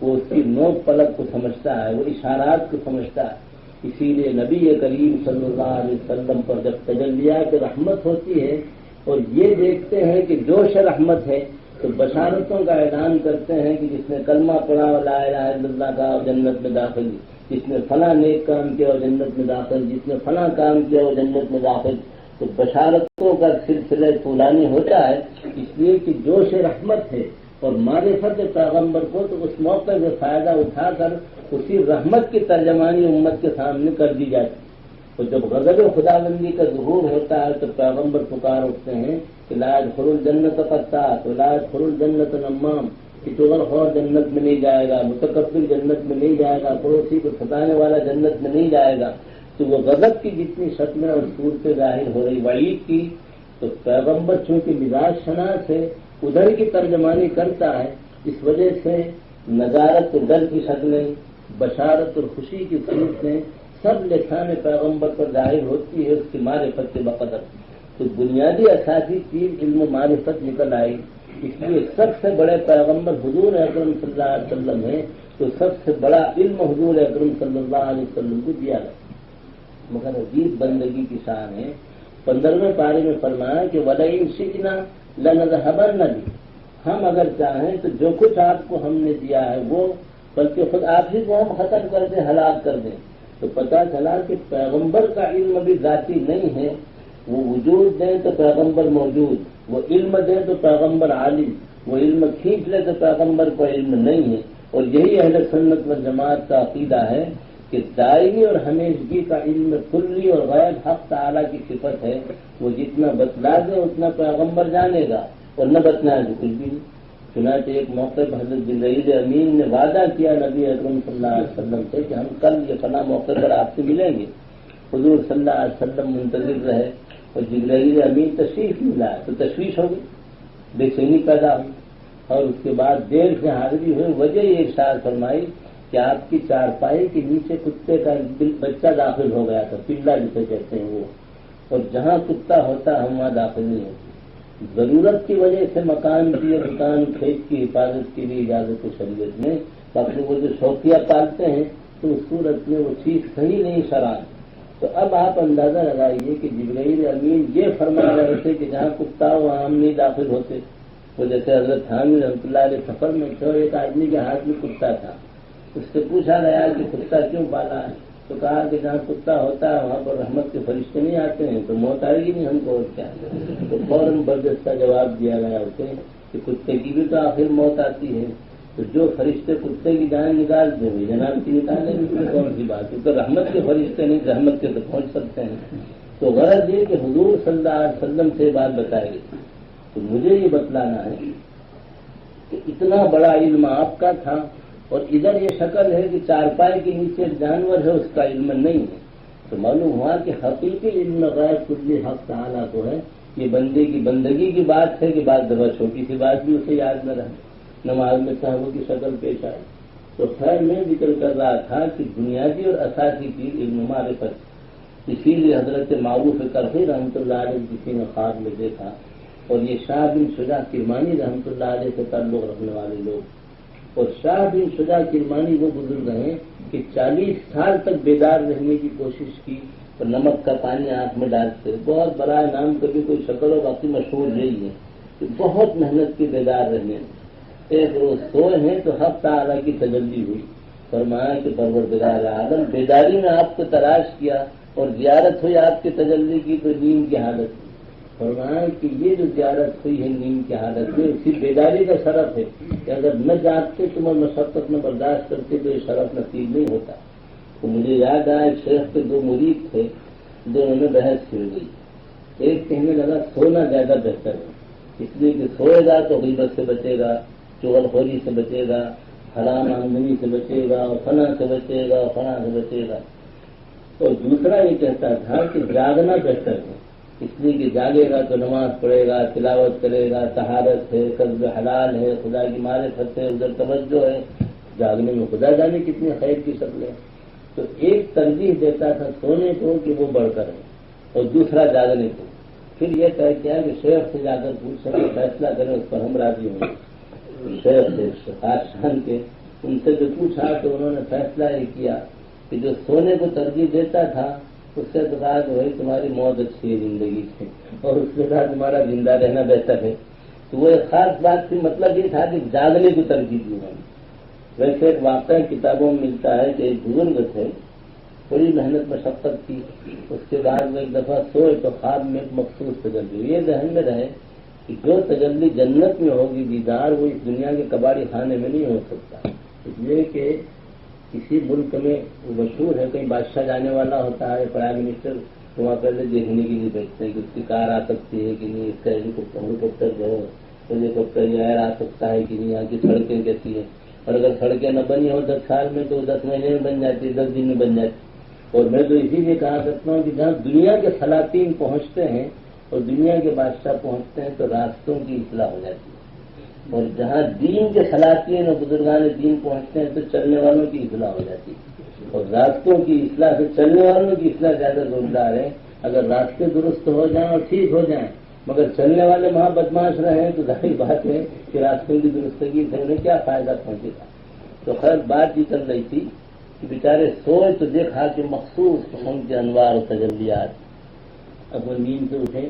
وہ اس کی نوک پلک کو سمجھتا ہے، وہ اشارات کو سمجھتا ہے. اسی لیے نبی کریم صلی اللہ علیہ وسلم پر جب تجلیات رحمت ہوتی ہے اور یہ دیکھتے ہیں کہ جوش رحمت ہے تو بشارتوں کا اعلان کرتے ہیں کہ جس نے کلمہ پڑھا لا الہ الا اللہ کا اور جنت میں داخل، جس نے فلاں نیک کام کیا اور جنت میں داخل، جس نے فلاں کام کیا اور جنت میں داخل. تو بشارتوں کا سلسلہ طولانی ہوتا ہے، اس لیے کہ جوش رحمت ہے اور معرفت پیغمبر کو تو اس موقع سے فائدہ اٹھا کر اسی رحمت کی ترجمانی امت کے سامنے کر دی جاتی. تو جب غضب خداوندی کا ظہور ہوتا ہے تو پیغمبر پکار اٹھتے ہیں کہ لا يدخل الجنت قطاع ولا يدخل الجنت نمام، کہ چغل خور جنت میں نہیں جائے گا، متکبر جنت میں نہیں جائے گا، پڑوسی کو ستانے والا جنت میں نہیں جائے گا. تو وہ غضب کی جتنی شکلیں اور صورتیں ظاہر ہو رہی وعید کی، تو پیغمبر چونکہ مزاج شناس ہے ادھر کی ترجمانی کرتا ہے، اس وجہ سے نظارت ڈر کی شکلیں، بشارت اور خوشی کی صورتیں سب لسان پیغمبر پر ظاہر ہوتی ہے اس کی معرفت بقدر۔ تو بنیادی اساسی چیز علم و معرفت نکل آئی، اس لیے سب سے بڑے پیغمبر حضور اکرم صلی اللہ علیہ وسلم ہیں، تو سب سے بڑا علم حضور اکرم صلی اللہ علیہ وسلم کو دیا گیا۔ مگر عجیب بندگی کی شان ہے، 15ویں پارے میں فرمایا کہ وَلَئِن شِئْنَا لَنَذْهَبَنَّ بِهِ، ہم اگر چاہیں تو جو کچھ آپ کو ہم نے دیا ہے وہ بلکہ خود آپ ہی کو ہم ختم کر دیں، ہلاک کر دیں۔ تو پتہ چلا کہ پیغمبر کا علم بھی ذاتی نہیں ہے، وہ وجود دیں تو پیغمبر موجود، وہ علم دیں تو پیغمبر عالم، وہ علم کھینچ لے تو پیغمبر کو علم نہیں ہے۔ اور یہی اہل سنت والجماعت کا عقیدہ ہے کہ دائمی اور ہمیشگی کا علم کلی اور غیب حق تعالیٰ کی صفت ہے، وہ جتنا بتلا دے اتنا پیغمبر جانے گا اور نہ بتنا ہے کچھ بھی نہیں۔ چنانچہ ایک موقع پر حضرت جبرائیل امین نے وعدہ کیا نبی اکرم صلی اللہ علیہ وسلم سے کہ ہم کل یہ فلاں موقع پر آپ سے ملیں گے۔ حضور صلی اللہ علیہ وسلم منتظر رہے اور جبرائیل امین تشریف ملا تو تشویش ہو گئی، بے چینی پیدا ہوئی، اور اس کے بعد دیر سے حاضری ہوئی۔ وجہ یہ ارشاد فرمائی کہ آپ کی چارپائی کے نیچے کتے کا بچہ داخل ہو گیا تھا، پلا جسے کہتے ہیں وہ، اور جہاں کتا ہوتا ہم وہاں داخل نہیں ہوتے۔ ضرورت کی وجہ سے مکان کی اور دکان کھیت کی حفاظت کے لیے اجازت ہے شریعت میں، باقی وہ جو شوقیہ پالتے ہیں تو اس صورت میں وہ چیز صحیح نہیں شرعاً۔ تو اب آپ اندازہ لگائیے کہ جبرائیل امین یہ فرما رہے تھے کہ جہاں کتا ہو وہاں ہم نہیں داخل ہوتے۔ وہ جیسے حضرت حامد رحمۃ اللہ علیہ سفر میں تھے، ایک آدمی کے ہاتھ میں کتا تھا، اس سے پوچھا گیا کہ کتا کیوں پالا ہے؟ تو کہا کہ جہاں کتا ہوتا ہے وہاں پر رحمت کے فرشتے نہیں آتے ہیں تو موت آئے گی نہیں ہم کو، اور کیا؟ تو فوراً برجستہ جواب دیا گیا اسے کہ کتے کی بھی تو آخر موت آتی ہے، تو جو فرشتے کتے کی جان نکال دیں گے جناب کی نکالیں گے، کون سی بات ہے؟ تو رحمت کے فرشتے نہیں، رحمت کے تو پہنچ سکتے ہیں۔ تو غرض یہ کہ حضور صلی اللہ علیہ وسلم سے بات بتائی گئی، تو مجھے یہ بتلانا ہے کہ اتنا بڑا علم آپ کا تھا، اور ادھر یہ شکل ہے کہ چارپائی کے نیچے ایک جانور ہے اس کا علم نہیں ہے، تو معلوم ہوا کہ حقیقی علم غیب کلی حق تعالیٰ کو ہے۔ یہ بندے کی بندگی کی بات ہے کہ بعض دفعہ چھوٹی سی بات بھی اسے یاد نہ رہے، نماز میں صحابہ کی شکل پیش آئے۔ تو خیر میں ذکر کر رہا تھا کہ بنیادی اور اساسی چیز علم معرفت، اسی لیے حضرت معروف کرخی رحمۃ اللہ علیہ کسی نے خواب میں دیکھا، اور یہ شاہ بن شجاع کرمانی رحمۃ اللہ علیہ سے تعلق رکھنے والے لوگ، اور شاہ بن شجاع کرمانی وہ بزرگ ہیں کہ 40 سال تک بیدار رہنے کی کوشش کی، اور نمک کا پانی آنکھ میں ڈالتے، بہت بڑا نام کبھی کوئی شکل و باقی مشہور نہیں ہے کہ بہت محنت کی بیدار رہنے۔ ایک روز سوئے ہیں تو حق تعالیٰ کی تجلی ہوئی، فرمایا کہ پروردگار عالم بیداری میں آپ کو تلاش کیا اور زیارت ہوئی آپ کی تجلی کی تو نیند کی حالت میں۔ فرمایا کہ یہ جو زیارت ہوئی ہے نیند کی حالت میں اسی بیداری کا شرف ہے کہ اگر نہ جاگتے تم اور مشقت میں برداشت کرتے تو یہ شرف نصیب نہیں ہوتا۔ تو مجھے یاد آیا شیخ کے 2 مرید تھے، دونوں میں بحث چھڑ گئی۔ ایک کہنے لگا سونا زیادہ بہتر ہے، اس لیے کہ سوئے گا تو غیبت سے بچے گا، چغل خوری سے بچے گا، حرام آمدنی سے بچے گا، اور فنا سے بچے گا، اور فنا سے بچے گا۔ اور دوسرا یہ کہتا تھا کہ جاگنا بہتر ہے، اس لیے کہ جاگے گا تو نماز پڑھے گا، تلاوت کرے گا، طہارت ہے، قصد حلال ہے، خدا کی معرفت ہے، ادھر توجہ ہے، جاگنے میں خدا جانے کتنی خیر کی شکلیں۔ تو ایک ترجیح دیتا تھا سونے کو کہ وہ بڑھ کر ہے، اور دوسرا جاگنے کو۔ پھر یہ طے کیا کہ شیخ سے جا کر پوچھیں کہ فیصلہ کریں، اس پر ہم راضی ہوں گے۔ شیخ سے خاص شان کے ان سے جو پوچھا تو انہوں نے فیصلہ یہ کیا کہ جو سونے کو ترجیح دیتا تھا اس سے تو کہا کہ بھائی تمہاری موت اچھی ہے زندگی سے، اور اس کے بعد تمہارا زندہ رہنا بہتر ہے۔ تو وہ ایک خاص بات تھی، مطلب یہ تھا کہ جاگنے کو ترجیح دی انہوں نے۔ ویسے ایک واقعہ کتابوں میں ملتا ہے کہ ایک بزرگ تھے، بڑی محنت مشقت کی، اس کے بعد وہ ایک دفعہ سوئے تو خواب میں ایک مخصوص تجلی ہوئی۔ یہ ذہن میں رہے کہ جو تجلی جنت میں ہوگی دیدار، وہ اس دنیا کے کباڑی خانے میں نہیں ہو سکتا، اس لیے کہ کسی ملک میں وہ مشہور ہے، کہیں بادشاہ جانے والا ہوتا ہے پرائم منسٹر، تو وہاں پہلے دیکھنے کے لیے بیٹھتے ہیں کہ اس کی کار آ سکتی ہے کہ نہیں، اس کا ہیلیکاپٹر جو ہے ہیلیکاپٹر ایئر آ سکتا ہے کہ نہیں، یہاں کی سڑکیں کیسی ہیں، اور اگر سڑکیں نہ بنی ہو 10 سال میں تو 10 مہینے میں بن جاتی، 10 دن میں بن جاتی، اور میں تو اسی لیے کہا کرتا ہوں کہ جہاں دنیا کے سلاطین پہنچتے ہیں اور دنیا کے بادشاہ پہنچتے ہیں تو راستوں کی اصلاح ہو جاتی ہے، اور جہاں دین کے سلاطین اور بزرگان دین پہنچتے ہیں تو چلنے والوں کی اصلاح ہو جاتی ہے، اور راستوں کی اصلاح سے چلنے والوں کی اصلاح زیادہ زوردار ہے۔ اگر راستے درست ہو جائیں اور ٹھیک ہو جائیں مگر چلنے والے وہاں بدماش رہیں تو ظاہر بات ہے کہ راستوں کی درستگی سے انہیں کیا فائدہ پہنچے گا۔ تو خیر بات یہ چل رہی تھی کہ بیچارے سوئے تو دیکھا کہ مخصوص قسم کے انوار و تجلیات، اب وہ نیند سے اٹھے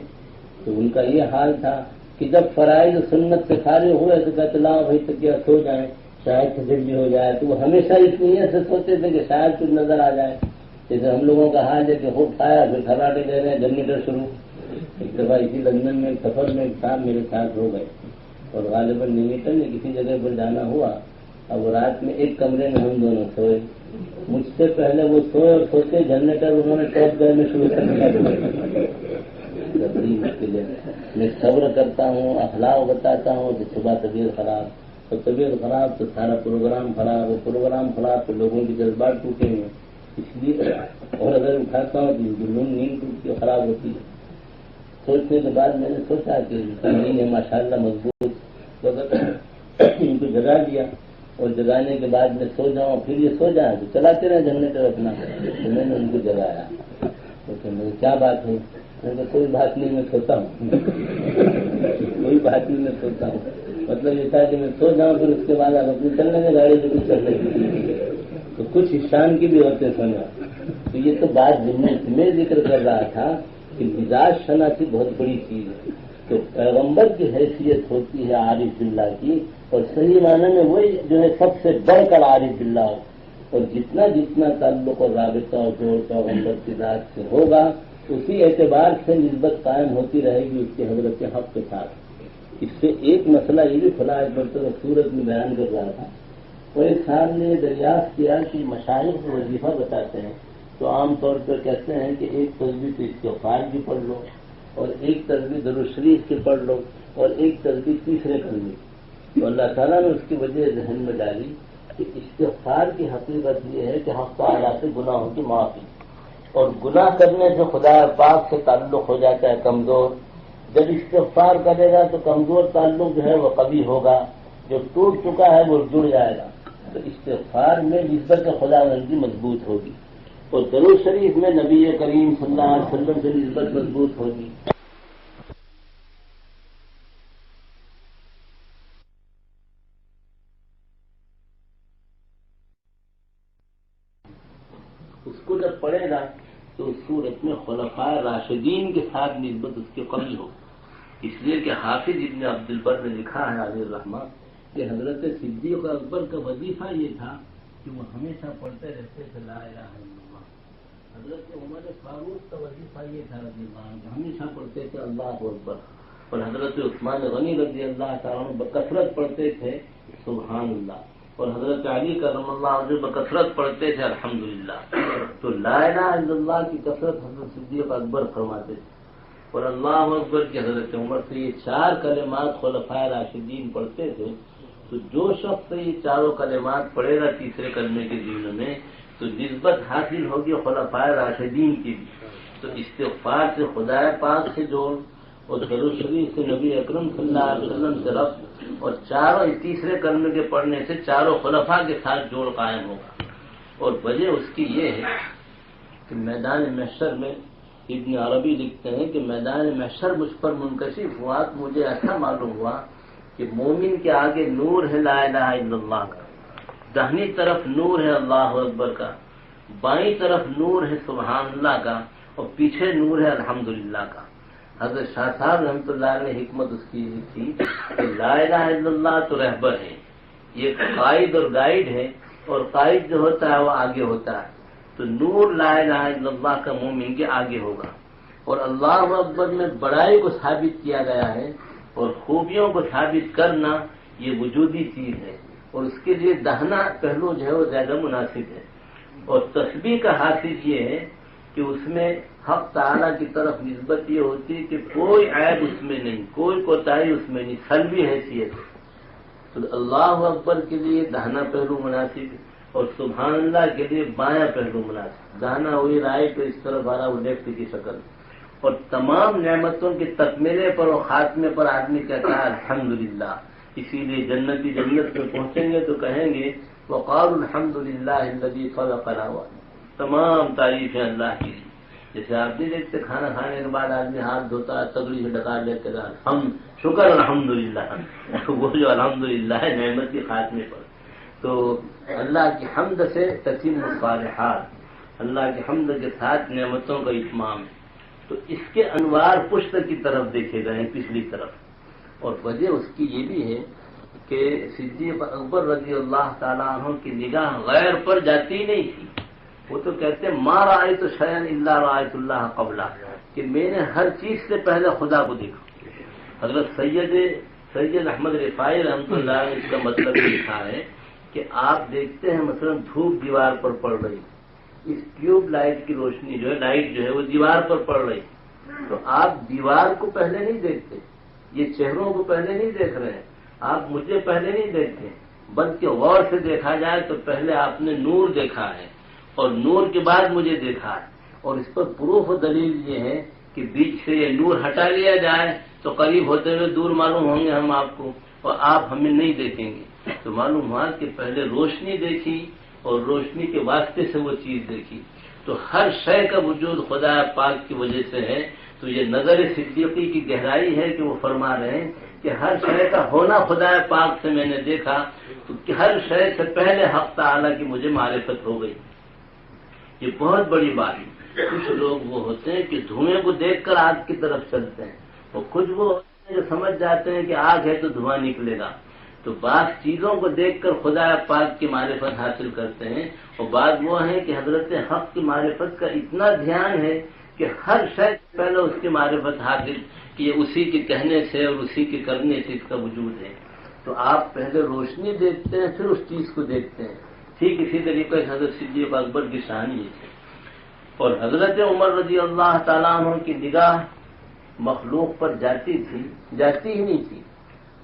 تو ان کا یہ حال تھا کہ جب فرائض سنت سے فارغ ہوئے تو کہتے لا بھائی تک سو جائیں شاید تجلی ہو جائے، تو وہ ہمیشہ اس نیت سے سوچتے تھے کہ شاید کچھ نظر آ جائے۔ جیسے ہم لوگوں کا حال ہے کہ خوب کھایا پھر کھراٹے لے رہے ہیں جنریٹر شروع۔ ایک دفعہ اسی لندن میں ایک سفر میں ایک صاحب میرے ساتھ ہو گئے اور غالباً نیوٹن میں کسی جگہ پر جانا ہوا، اب رات میں ایک کمرے میں ہم دونوں سوئے، مجھ سے پہلے وہ سوئے اور سوتے جنریٹر انہوں نے ٹاپ کرنے شروع کر دیا۔ میں صبر کرتا ہوں، اخلاق بتاتا ہوں کہ صبح طبیعت خراب تو طبیعت خراب تو سارا پروگرام خراب، اور پروگرام خراب تو لوگوں کی جذبات ٹوٹے ہیں، اس لیے اور اگر اٹھاتا ہوں تو نیند ٹوٹتی خراب ہوتی ہے۔ سوچنے کے بعد میں نے سوچا کہ نیند ہے ماشاءاللہ مضبوط، تو اگر ان کو جگا دیا اور جگانے کے بعد میں سو جاؤں پھر یہ سو جائیں تو چلاتے رہے جنریٹر اپنا، تو میں نے ان کو جگایا تو کہ کیا بات ہے، میں نے کہا کوئی بات نہیں میں سوتا ہوں کوئی بات نہیں میں سوتا ہوں، مطلب یہ تھا کہ میں سو جاؤں پھر اس کے بعد آپ اپنی چلنے میں گاڑی سے کچھ چل رہی تو کچھ شان کی بھی ہوتے سونا۔ تو یہ تو بات میں ذکر کر رہا تھا کہ مزاج شناسی بہت بڑی چیز ہے، تو پیغمبر کی حیثیت ہوتی ہے عارف باللہ کی، اور صحیح معنی میں وہی جو ہے سب سے بڑھ کر عارف باللہ ہو، اور جتنا جتنا تعلق اور رابطہ اور جوڑ پیغمبر کی ذات سے ہوگا اسی اعتبار سے نسبت قائم ہوتی رہے گی اس کے حضرت حق کے ساتھ۔ اس سے ایک مسئلہ یہ بھی کھلا ایک مرتبہ سورت میں بیان کر رہا تھا، اور ایک صاحب نے دریافت کیا کہ مشائخ کو وظیفہ بتاتے ہیں تو عام طور پر کہتے ہیں کہ ایک تسبیح تو استغفار کی پڑھ لو، اور ایک تسبیح درود شریف کی پڑھ لو، اور ایک تسبیح تیسرے کلمے کی۔ تو اللہ تعالیٰ نے اس کی وجہ ذہن میں ڈالی کہ استغفار کی حقیقت یہ ہے کہ حق تعالیٰ سے گناہوں کی معافی، اور گناہ کرنے سے خدا پاک سے تعلق ہو جاتا ہے کمزور، جب استغفار کرے گا تو کمزور تعلق جو ہے وہ قوی ہوگا، جو ٹوٹ چکا ہے وہ جڑ جائے گا، تو استغفار میں نسبت خدا بندی مضبوط ہوگی، اور درود شریف میں نبی کریم صلی اللہ علیہ وسلم سے نسبت مضبوط ہوگی۔ اس کو جب پڑھے گا تو اس صورت میں خلفائے راشدین کے ساتھ نسبت اس کی قوی ہو، اس لیے کہ حافظ ابن عبد البر نے لکھا ہے علیہ الرحمہ کہ حضرت صدیق اکبر کا وظیفہ یہ تھا کہ وہ ہمیشہ پڑھتے رہتے تھے لا الہ الا اللہ۔ حضرت عمر فاروق کا وظیفہ یہ تھا رضی اللہ عنہ، ہمیشہ پڑھتے تھے اللہ اکبر، اور حضرت عثمان غنی رضی اللہ تعالیٰ عنہ بکثرت پڑھتے تھے سبحان اللہ، اور حضرت علی کرم اللہ عنہ بکثرت پڑھتے تھے الحمدللہ۔ تو لا الہ الا اللہ کی کثرت حضرت صدیق اکبر فرماتے تھے، اور اللہ اکبر کی حضرت عمر سے یہ چار کلمات خلفائے راشدین پڑھتے تھے۔ تو جو شخص یہ چاروں کلمات پڑھے گا تیسرے کلمے کے ذمن میں تو نسبت حاصل ہوگی خلفائے راشدین کی بھی۔ تو استغفار سے خدا پاک سے جوڑ، اور درود شریف سے نبی اکرم صلی اللہ علیہ وسلم سے ربط، اور چاروں تیسرے کلمے کے پڑھنے سے چاروں خلفاء کے ساتھ جوڑ قائم ہوگا۔ اور وجہ اس کی یہ ہے کہ میدان محشر میں ابن عربی لکھتے ہیں کہ میدان محشر مجھ پر منکشف ہوا تو مجھے ایسا معلوم ہوا کہ مومن کے آگے نور ہے لا الہ الا اللہ کا، داہنی طرف نور ہے اللہ اکبر کا، بائیں طرف نور ہے سبحان اللہ کا، اور پیچھے نور ہے الحمدللہ کا۔ حضرت شاہ صاحب رحمۃ اللہ علیہ حکمت اس کی تھی کہ لا الہ الا اللہ تو رہبر ہے، یہ قائد اور گائیڈ ہے، اور قائد جو ہوتا ہے وہ آگے ہوتا ہے، تو نور لا الہ الا اللہ کا مومن کے آگے ہوگا۔ اور اللہ اکبر میں بڑائی کو ثابت کیا گیا ہے، اور خوبیوں کو ثابت کرنا یہ وجودی چیز ہے، اور اس کے لیے دہنا پہلو جو ہے وہ زیادہ مناسب ہے۔ اور تسبیح کا حاصل یہ ہے کہ اس میں حق تعالیٰ کی طرف نسبت یہ ہوتی ہے کہ کوئی عیب اس میں نہیں، کوئی کوتاہی اس میں نہیں، سلبی حیثیت ہے۔ تو اللہ اکبر کے لیے دہنا پہلو مناسب ہے، اور سبحان اللہ کے لیے بایاں پہلو مناسب، دانا ہوئی رائٹ، اس طرف آ رہا وہ لیفٹ کی شکل، اور تمام نعمتوں کے تکمیلے پر اور خاتمے پر آدمی کہتا ہے الحمدللہ۔ اسی لیے جنتی جنت میں پہنچیں گے تو کہیں گے وقالوا الحمدللہ الذی خلقنا، تمام تعریفیں اللہ کی۔ جیسے آپ نہیں دیکھتے کھانا کھانے کے بعد آدمی ہاتھ دھوتا ہے، تگڑی سے ڈکار لیتے ہیں شکر الحمدللہ، وہ جو الحمدللہ ہے نعمت کے خاتمے پر۔ تو اللہ کی حمد سے تتم الصالحات، اللہ کی حمد کے ساتھ نعمتوں کا اتمام ہے۔ تو اس کے انوار پشت کی طرف دیکھے گئے ہیں، پچھلی طرف، اور وجہ اس کی یہ بھی ہے کہ صدیق اکبر رضی اللہ تعالیٰ عنہ کی نگاہ غیر پر جاتی نہیں تھی۔ وہ تو کہتے ہیں ما رأیت شیئا الا رأیت اللہ قبلہ، کہ میں نے ہر چیز سے پہلے خدا کو دیکھا۔ حضرت سید احمد رفاعی رحمۃ اللہ نے اس کا مطلب لکھا ہے کہ آپ دیکھتے ہیں مثلا دھوپ دیوار پر پڑ رہی، اس ٹیوب لائٹ کی روشنی جو ہے، لائٹ جو ہے وہ دیوار پر پڑ رہی، تو آپ دیوار کو پہلے نہیں دیکھتے، یہ چہروں کو پہلے نہیں دیکھ رہے ہیں، آپ مجھے پہلے نہیں دیکھتے، بلکہ غور سے دیکھا جائے تو پہلے آپ نے نور دیکھا ہے اور نور کے بعد مجھے دیکھا ہے۔ اور اس پر پروف و دلیل یہ ہے کہ بیچ سے یہ نور ہٹا لیا جائے تو قریب ہوتے ہوئے دور معلوم ہوں گے ہم آپ کو، اور آپ ہمیں نہیں دیکھیں گے۔ تو معلوم ہوا کہ پہلے روشنی دیکھی اور روشنی کے واسطے سے وہ چیز دیکھی۔ تو ہر شے کا وجود خدا پاک کی وجہ سے ہے۔ تو یہ نظر صدیقی کی گہرائی ہے کہ وہ فرما رہے ہیں کہ ہر شے کا ہونا خدا پاک سے میں نے دیکھا، تو ہر شے سے پہلے حق تعالیٰ کی مجھے معرفت ہو گئی۔ یہ بہت بڑی بات ہے۔ کچھ لوگ وہ ہوتے ہیں کہ دھوئیں کو دیکھ کر آگ کی طرف چلتے ہیں، اور کچھ وہ ہوتے ہیں جو سمجھ جاتے ہیں کہ آگ ہے تو دھواں نکلے گا۔ تو بعض چیزوں کو دیکھ کر خدا پاک کی معرفت حاصل کرتے ہیں، اور بعض وہ ہیں کہ حضرت حق کی معرفت کا اتنا دھیان ہے کہ ہر شے پہلے اس کی معرفت حاصل کہ اسی کے کہنے سے اور اسی کے کرنے سے اس کا وجود ہے۔ تو آپ پہلے روشنی دیکھتے ہیں پھر اس چیز کو دیکھتے ہیں۔ ٹھیک اسی طریقے سے حضرت صدیق اکبر کی شان یہ تھی۔ اور حضرت عمر رضی اللہ تعالیٰ عنہ کی نگاہ مخلوق پر جاتی ہی نہیں تھی۔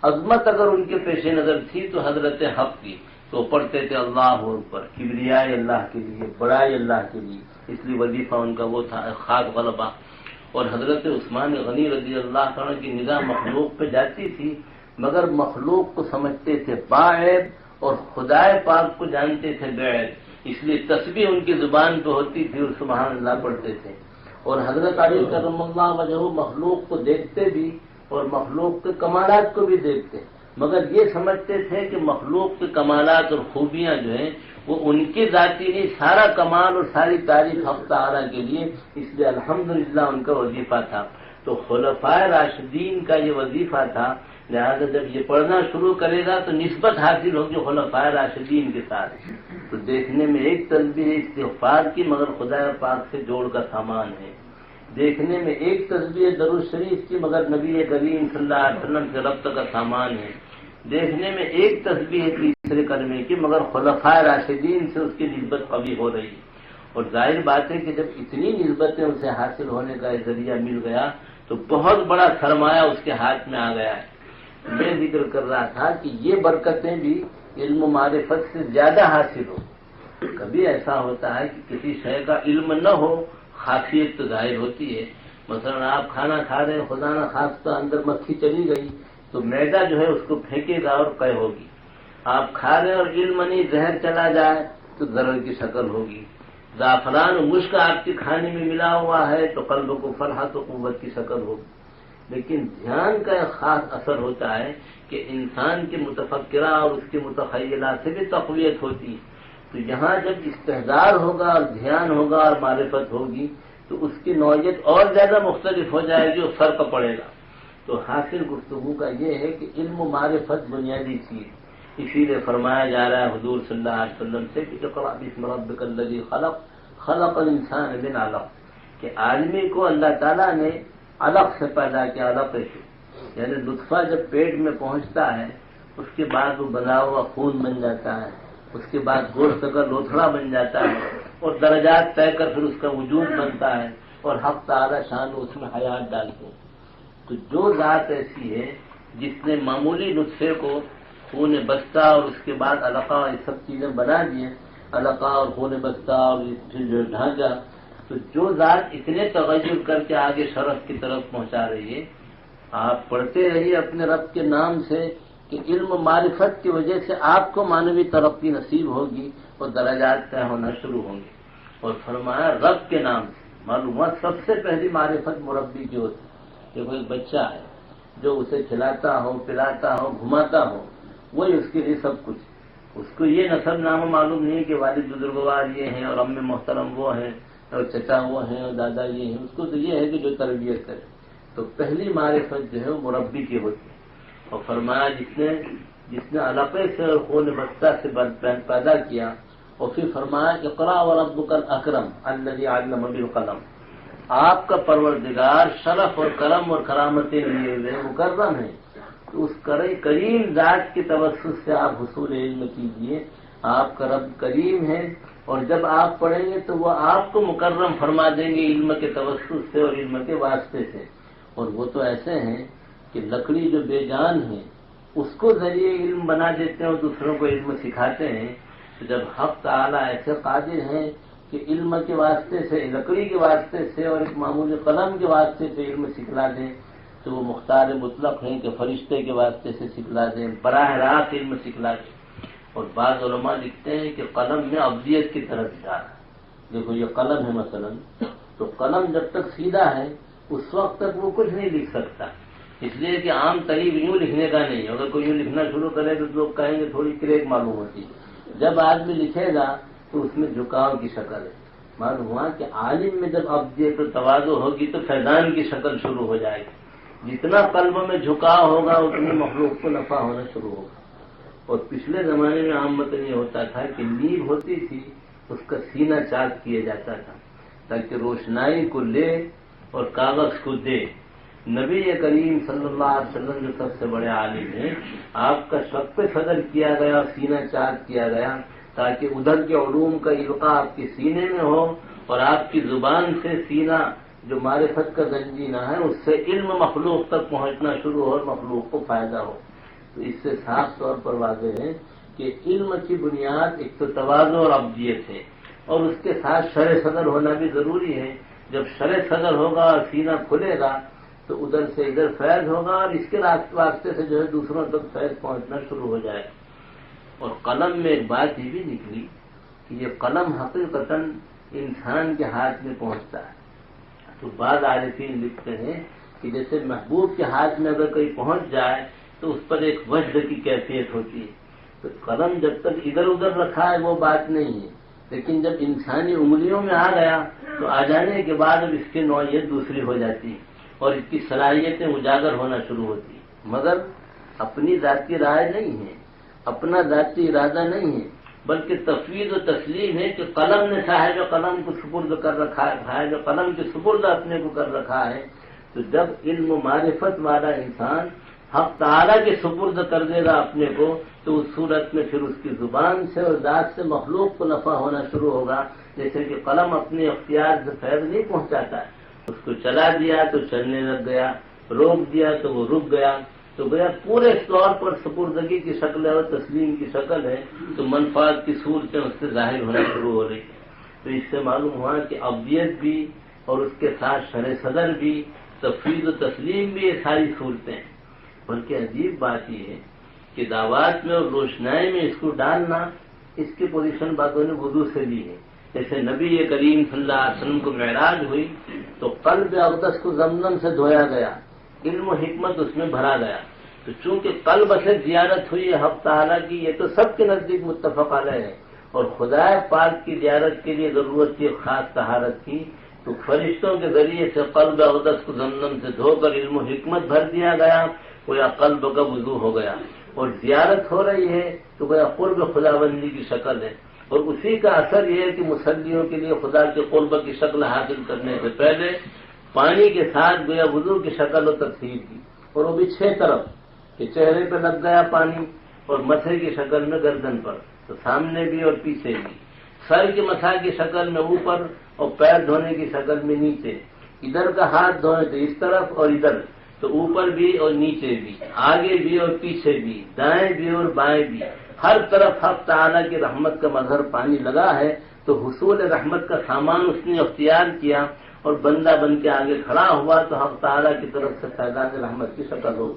عظمت اگر ان کے پیش نظر تھی تو حضرت حق کی، تو پڑھتے تھے اللہ اکبر، کبریائی اللہ کے لیے، بڑائی اللہ کے لیے، اس لیے وظیفہ ان کا وہ تھا خاک غلبہ۔ اور حضرت عثمان غنی رضی اللہ تعالیٰ کی نگاہ مخلوق پہ جاتی تھی، مگر مخلوق کو سمجھتے تھے باعیب اور خدائے پاک کو جانتے تھے بعیب، اس لیے تسبیح ان کی زبان پہ ہوتی تھی اور سبحان اللہ پڑھتے تھے۔ اور حضرت علی کرم اللہ وجہہ مخلوق کو دیکھتے بھی اور مخلوق کے کمالات کو بھی دیکھتے، مگر یہ سمجھتے تھے کہ مخلوق کے کمالات اور خوبیاں جو ہیں وہ ان کی ذاتی نہیں، سارا کمال اور ساری تعریف حق تعالیٰ کے لیے، اس لیے الحمدللہ ان کا وظیفہ تھا۔ تو خلفائے راشدین کا یہ وظیفہ تھا، لہذا جب یہ پڑھنا شروع کرے گا تو نسبت حاصل ہوگی خلفائے راشدین کے ساتھ۔ تو دیکھنے میں ایک تسبیح استغفار کی، مگر خدا پاک سے جوڑ کا سامان ہے۔ دیکھنے میں ایک تسبیح درود شریف کی، مگر نبی کریم صلی اللہ علیہ وسلم سے ربط کا سامان ہے۔ دیکھنے میں ایک تسبیح تیسرے کلمے کی، مگر خلفائے راشدین سے اس کی نسبت قوی ہو رہی ہے۔ اور ظاہر بات ہے کہ جب اتنی نسبتیں اسے حاصل ہونے کا ذریعہ مل گیا تو بہت بڑا سرمایہ اس کے ہاتھ میں آ گیا ہے۔ میں ذکر کر رہا تھا کہ یہ برکتیں بھی علم و معرفت سے زیادہ حاصل ہو۔ کبھی ایسا ہوتا ہے کہ کسی شے کا علم نہ ہو، خاصیت تو ظاہر ہوتی ہے۔ مثلا آپ کھانا کھا رہے ہیں، خدا نہ خواستہ اندر مکھی چلی گئی تو معدہ جو ہے اس کو پھینکے گا اور قے ہوگی۔ آپ کھا رہے ہیں اور علم نہیں، زہر چلا جائے تو ضرر کی شکل ہوگی۔ زعفران و مشک آپ کے کھانے میں ملا ہوا ہے تو قلب کو فرحت و قوت کی شکل ہوگی۔ لیکن دھیان کا ایک خاص اثر ہوتا ہے کہ انسان کے متفکرہ اور اس کے متخیلات سے بھی تقویت ہوتی ہے۔ تو یہاں جب استحضار ہوگا اور دھیان ہوگا اور معرفت ہوگی تو اس کی نوعیت اور زیادہ مختلف ہو جائے گی اور فرق پڑے گا۔ تو حاصل گفتگو کا یہ ہے کہ علم و معرفت بنیادی چیز، اسی لیے فرمایا جا رہا ہے حضور صلی اللہ علیہ وسلم سے کہ اقرأ باسم ربک الذی خلق خلق الانسان من علق، کہ آدمی کو اللہ تعالیٰ نے علق سے پیدا کیا، علق سے، یعنی نطفہ جب پیٹ میں پہنچتا ہے اس کے بعد وہ بنا ہوا خون بن جاتا ہے، اس کے بعد گوشت کا لوتھڑا بن جاتا ہے اور درجات طے کر پھر اس کا وجود بنتا ہے اور حق تعالی شان اس میں حیات ڈالتے ہیں۔ تو جو ذات ایسی ہے جس نے معمولی نطفے کو خون بستہ اور اس کے بعد علقہ یہ سب چیزیں بنا دی ہیں، علقہ اور خون بستہ اور پھر جو ڈھانچہ، تو جو ذات اتنے تغیر کر کے آگے شرف کی طرف پہنچا رہی ہے، آپ پڑھتے رہیے اپنے رب کے نام سے کہ علم معرفت کی وجہ سے آپ کو معنوی ترقی نصیب ہوگی اور درجات طے ہونا شروع ہوں گے۔ اور فرمایا رب کے نام سے معلومات سب سے پہلی معرفت مربی کی ہوتی ہے کہ کوئی بچہ ہے جو اسے کھلاتا ہو، پلاتا ہو، گھماتا ہو، وہی اس کے لیے سب کچھ۔ اس کو یہ نسب نامہ معلوم نہیں کہ والد بزرگوار یہ ہیں اور ام محترم وہ ہیں اور چچا وہ ہیں اور دادا یہ ہیں، اس کو تو یہ ہے کہ جو تربیت کرے۔ تو پہلی معرفت جو ہے وہ مربی کی ہوتی ہے۔ اور فرمایا جس نے علقے سے اور خون بستہ سے پیدا کیا، اور پھر فرمایا اقرا وربک الاکرم الذی علم بالقلم، آپ کا پروردگار شرف اور کرم اور کرامتیں لیے ہوئے مکرم ہے، تو اس کریم ذات کے توسط سے آپ حصول علم کیجئے۔ آپ کا رب کریم ہے، اور جب آپ پڑھیں گے تو وہ آپ کو مکرم فرما دیں گے علم کے توسط سے اور علم کے واسطے سے۔ اور وہ تو ایسے ہیں کہ لکڑی جو بے جان ہے اس کو ذریعے علم بنا دیتے ہیں اور دوسروں کو علم سکھاتے ہیں۔ تو جب حق تعالیٰ ایسے قادر ہیں کہ علم کے واسطے سے، لکڑی کے واسطے سے اور ایک معمولی قلم کے واسطے سے علم سکھلا دیں، تو وہ مختار مطلق ہیں کہ فرشتے کے واسطے سے سکھلا دیں، براہ راست علم سکھلا دیں۔ اور بعض علماء لکھتے ہیں کہ قلم میں ابدیت کی طرف اشارہ ہے۔ دیکھو یہ قلم ہے مثلا، تو قلم جب تک سیدھا ہے اس وقت تک وہ کچھ نہیں لکھ سکتا، اس لیے کہ عام طریق یوں لکھنے کا نہیں ہے۔ اگر کوئی یوں لکھنا شروع کرے تو لوگ کہیں گے تھوڑی کریک معلوم ہوتی ہے۔ جب آدمی لکھے گا تو اس میں جھکاؤ کی شکل ہے۔ معلوم ہوا کہ عالم میں جب ابدیت و تواضع ہوگی تو فیضان کی شکل شروع ہو جائے گی۔ جتنا قلب میں جھکاؤ ہوگا اتنی مخلوق کو نفع ہونا شروع ہوگا۔ اور پچھلے زمانے میں عامتاً یہ ہوتا تھا کہ نیب ہوتی تھی، اس کا سینہ چاک کیا جاتا تھا تاکہ روشنائی کو لے اور کاغذ کو دے۔ نبی کریم صلی اللہ علیہ وسلم جو سب سے بڑے عالم ہیں، آپ کا شق صدر کیا گیا، سینہ چاک کیا گیا تاکہ ادھر کے علوم کا القاء آپ کے سینے میں ہو اور آپ کی زبان سے سینہ جو معرفت کا گنجینہ ہے اس سے علم مخلوق تک پہنچنا شروع ہو اور مخلوق کو فائدہ ہو۔ تو اس سے صاف طور پر واضح ہے کہ علم کی بنیاد ایک تو تواضع اور ابدیت ہے، اور اس کے ساتھ شرع صدر ہونا بھی ضروری ہے۔ جب شرع صدر ہوگا اور سینہ کھلے گا تو ادھر سے ادھر فیض ہوگا، اور اس کے واسطے سے جو ہے دوسروں تک فیض پہنچنا شروع ہو جائے۔ اور قلم میں ایک بات یہ بھی نکلی کہ یہ قلم حقیقتاً انسان کے ہاتھ میں پہنچتا ہے۔ تو بعض عارفین لکھتے ہیں کہ جیسے محبوب کے ہاتھ میں اگر کوئی پہنچ جائے تو اس پر ایک وجد کی کیفیت ہوتی ہے۔ تو قلم جب تک ادھر ادھر رکھا ہے وہ بات نہیں ہے، لیکن جب انسانی انگلیوں میں آ گیا تو آ جانے کے بعد اب اس کی نوعیت دوسری ہو جاتی ہے اور اس کی صلاحیتیں اجاگر ہونا شروع ہوتی ہیں۔ مگر اپنی ذاتی رائے نہیں ہے، اپنا ذاتی ارادہ نہیں ہے، بلکہ تفویض و تسلیم ہے کہ قلم نے صاحب قلم کو سپرد کر رکھا ہے، صاحب قلم کے سپرد اپنے کو کر رکھا ہے۔ تو جب علم و معرفت والا انسان حق تعالیٰ کے سپرد کر دے گا اپنے کو، تو اس صورت میں پھر اس کی زبان سے اور ذات سے مخلوق کو نفع ہونا شروع ہوگا۔ جیسے کہ قلم اپنے اختیار سے فیض نہیں پہنچاتا ہے، اس کو چلا دیا تو چلنے لگ گیا، روک دیا تو وہ رک گیا، تو گیا پورے طور پر سپردگی کی شکل ہے اور تسلیم کی شکل ہے، تو منفعت کی صورتیں اس سے ظاہر ہونا شروع ہو رہی ہیں۔ تو اس سے معلوم ہوا کہ ابدیت بھی اور اس کے ساتھ شرع صدر بھی، تفویض و تسلیم بھی، یہ ساری صورتیں ہیں۔ بلکہ عجیب بات یہ ہے کہ دعوات میں اور روشنائی میں اس کو ڈالنا، اس کی پوزیشن باتوں نے وضو سے لی ہے۔ جیسے نبی کریم صلی اللہ علیہ وسلم کو معراج ہوئی تو قلب اقدس کو زمزم سے دھویا گیا، علم و حکمت اس میں بھرا گیا۔ تو چونکہ قلب سے زیارت ہوئی ہے حق تعالیٰ کی، یہ تو سب کے نزدیک متفق علیہ ہے، اور خدا پاک کی زیارت کے لیے ضرورت تھی خاص طہارت کی، تو فرشتوں کے ذریعے سے قلب اقدس کو زمزم سے دھو کر علم و حکمت بھر دیا گیا، گویا قلب کا وضو ہو گیا، اور زیارت ہو رہی ہے تو گویا قرب خداوندی کی شکل ہے۔ اور اسی کا اثر یہ ہے کہ مصلیوں کے لیے خدا کے قرب کی شکل حاصل کرنے سے پہلے پانی کے ساتھ گویا وضو کی شکل و تفسیر کی، اور وہ بھی 6 طرف کہ چہرے پہ لگ گیا پانی، اور مسح کی شکل میں گردن پر، تو سامنے بھی اور پیچھے بھی، سر کی مسح کی شکل میں اوپر اور پیر دھونے کی شکل میں نیچے، ادھر کا ہاتھ دھوئے تو اس طرف اور ادھر، تو اوپر بھی اور نیچے بھی، آگے بھی اور پیچھے بھی، دائیں بھی اور بائیں بھی، ہر طرف حق تعالیٰ کی رحمت کا مظہر پانی لگا ہے، تو حصول رحمت کا سامان اس نے اختیار کیا اور بندہ بن کے آگے کھڑا ہوا تو حق تعالیٰ کی طرف سے فیضان رحمت کی شکل ہو۔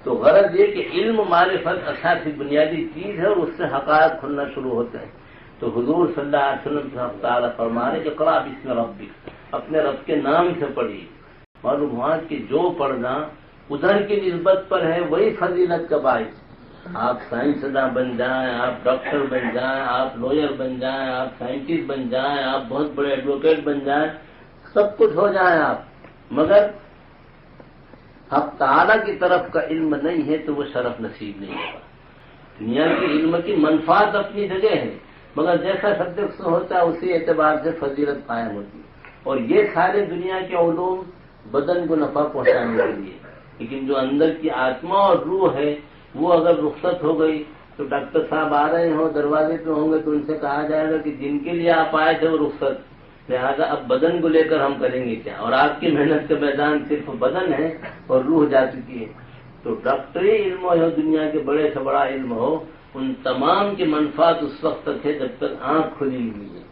تو غرض یہ کہ علم معرفت اساسی بنیادی چیز ہے اور اس سے حقائق کھلنا شروع ہوتے ہیں۔ تو حضور صلی اللہ علیہ وسلم سے حق تعالیٰ فرما رہے کہ اقرأ باسم ربک، اپنے رب کے نام سے پڑھی۔ معلوم ہوا کہ جو پڑھنا ادھر کی نسبت پر ہے وہی فضیلت کا باعث۔ آپ سائنسداں بن جائیں، آپ ڈاکٹر بن جائیں، آپ لوئر بن جائیں، آپ سائنٹسٹ بن جائیں، آپ بہت بڑے ایڈوکیٹ بن جائیں، سب کچھ ہو جائیں آپ، مگر حق تعالیٰ کی طرف کا علم نہیں ہے تو وہ شرف نصیب نہیں ہوگا۔ دنیا کے علم کی منفعت اپنی جگہ ہے، مگر جیسا سبجیکٹ سے ہوتا ہے اسی اعتبار سے فضیلت قائم ہوتی ہے۔ اور یہ سارے دنیا کے علوم بدن کو نفع پہنچانے کے لیے، لیکن جو اندر کی آتما اور روح ہے وہ اگر رخصت ہو گئی تو ڈاکٹر صاحب آ رہے ہوں، دروازے پہ ہوں گے تو ان سے کہا جائے گا کہ جن کے لیے آپ آئے تھے وہ رخصت، لہذا اب بدن کو لے کر ہم کریں گے کیا؟ اور آپ کی محنت کا میدان صرف بدن ہے اور روح جا چکی ہے۔ تو ڈاکٹری علم ہو یا دنیا کے بڑے سے بڑا علم ہو، ان تمام کی منفعت اس وقت تک ہے جب تک آنکھ کھلی ہوئی ہے۔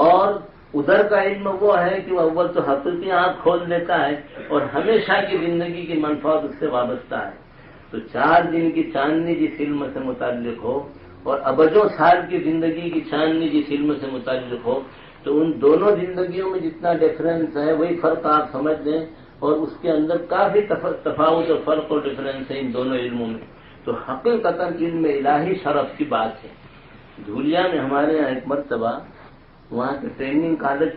اور ادھر کا علم وہ ہے کہ وہ اول تو حقیقی آنکھ کھول دیتا ہے اور ہمیشہ کی زندگی کی منفعت اس سے وابستہ ہے۔ تو 4 دن کی چاندنی جس علم سے متعلق ہو اور ابجوں سال کی زندگی کی چاندنی جس علم سے متعلق ہو، تو ان دونوں زندگیوں میں جتنا ڈفرینس ہے وہی فرق آپ سمجھ لیں، اور اس کے اندر کافی تفاوت اور فرق اور ڈفرینس ہے ان دونوں علموں میں۔ تو حقیقتاً علم الہی شرف کی بات ہے۔ دھولیا میں ہمارے یہاں ایک مرتبہ وہاں کے ٹریننگ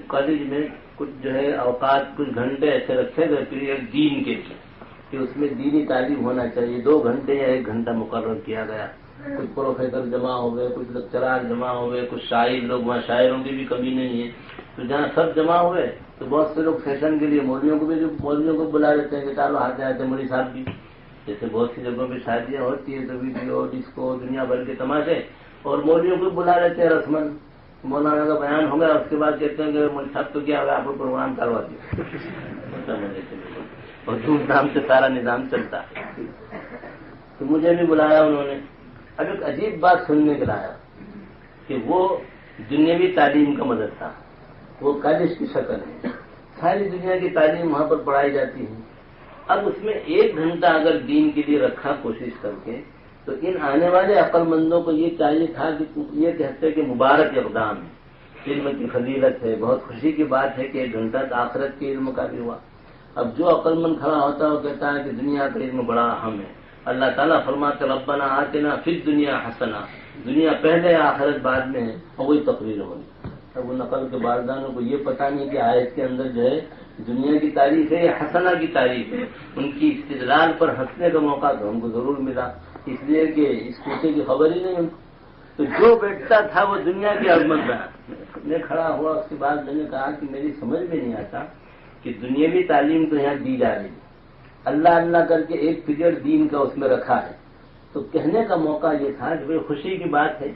کالج میں کچھ جو ہے اوقات، کچھ گھنٹے ایسے رکھے گئے پیریڈ دین کے لیے کہ اس میں دینی تعلیم ہونا چاہیے، 2 گھنٹے یا 1 گھنٹہ مقرر کیا گیا۔ کچھ پروفیسر جمع ہو گئے، کچھ لیکچرار جمع ہو گئے، کچھ شاعر لوگ، وہاں شاعروں کی بھی کمی نہیں ہے۔ تو جہاں سب جمع ہوئے تو بہت سے لوگ فیشن کے لیے مولویوں کو بلا لیتے ہیں کہ چلو آتے آتے مولوی صاحب بھی، جیسے بہت سی جگہوں پہ شادیاں ہوتی ہیں تو ویڈیو ڈسکو دنیا بھر کے تماشے، اور مولویوں کو بلا لیتے ہیں رسمن، مولانا کا بیان ہو گیا اس کے بعد کہتے ہیں کہ مولوی صاحب تو کیا ہوگا، آپ کو پروگرام کروا دیا، اور دھوم دھام سے سارا نظام چلتا ہے۔ تو مجھے بھی بلایا انہوں نے، اب ایک عجیب بات سننے کے لایا کہ وہ دنیاوی تعلیم کا مدرسہ، وہ کالج کی شکل ہے، ساری دنیا کی تعلیم وہاں پر پڑھائی جاتی ہے۔ اب اس میں 1 گھنٹہ اگر دین کے لیے رکھا کوشش کر کے، تو ان آنے والے عقل مندوں کو یہ چاہیے تھا کہ یہ کہتے کہ مبارک اقدام ہے، علم کی فضیلت ہے، بہت خوشی کی بات ہے کہ 1 گھنٹہ آخرت کے علم کا بھی ہوا۔ اب جو عقل مند کھڑا ہوتا ہے وہ کہتا ہے کہ دنیا کا علم بڑا اہم ہے۔ اللہ تعالیٰ فرماتے ربنا آتنا فی الدنیا حسنہ، دنیا پہلے آخرت بعد میں ہے، اور وہی تقریر ہوگی۔ اب وہ نقل کے باردانوں کو یہ پتہ نہیں کہ آیت کے اندر جو ہے دنیا کی تعریف ہے یا حسنہ کی تعریف ہے۔ ان کی استدلال پر ہنسنے کا موقع تو ہم کو ضرور ملا، اس لیے کہ اس کوٹے کی خبر ہی نہیں ان کو۔ تو جو بیٹھتا تھا وہ دنیا کی عظمت میں کھڑا ہوا، اس کے بعد میں نے کہا کہ میری سمجھ میں نہیں آتا کہ دنیاوی تعلیم تو یہاں دی جا رہی ہے، اللہ اللہ کر کے 1 پیریڈ دین کا اس میں رکھا ہے۔ تو کہنے کا موقع یہ تھا کہ بھئی خوشی کی بات ہے،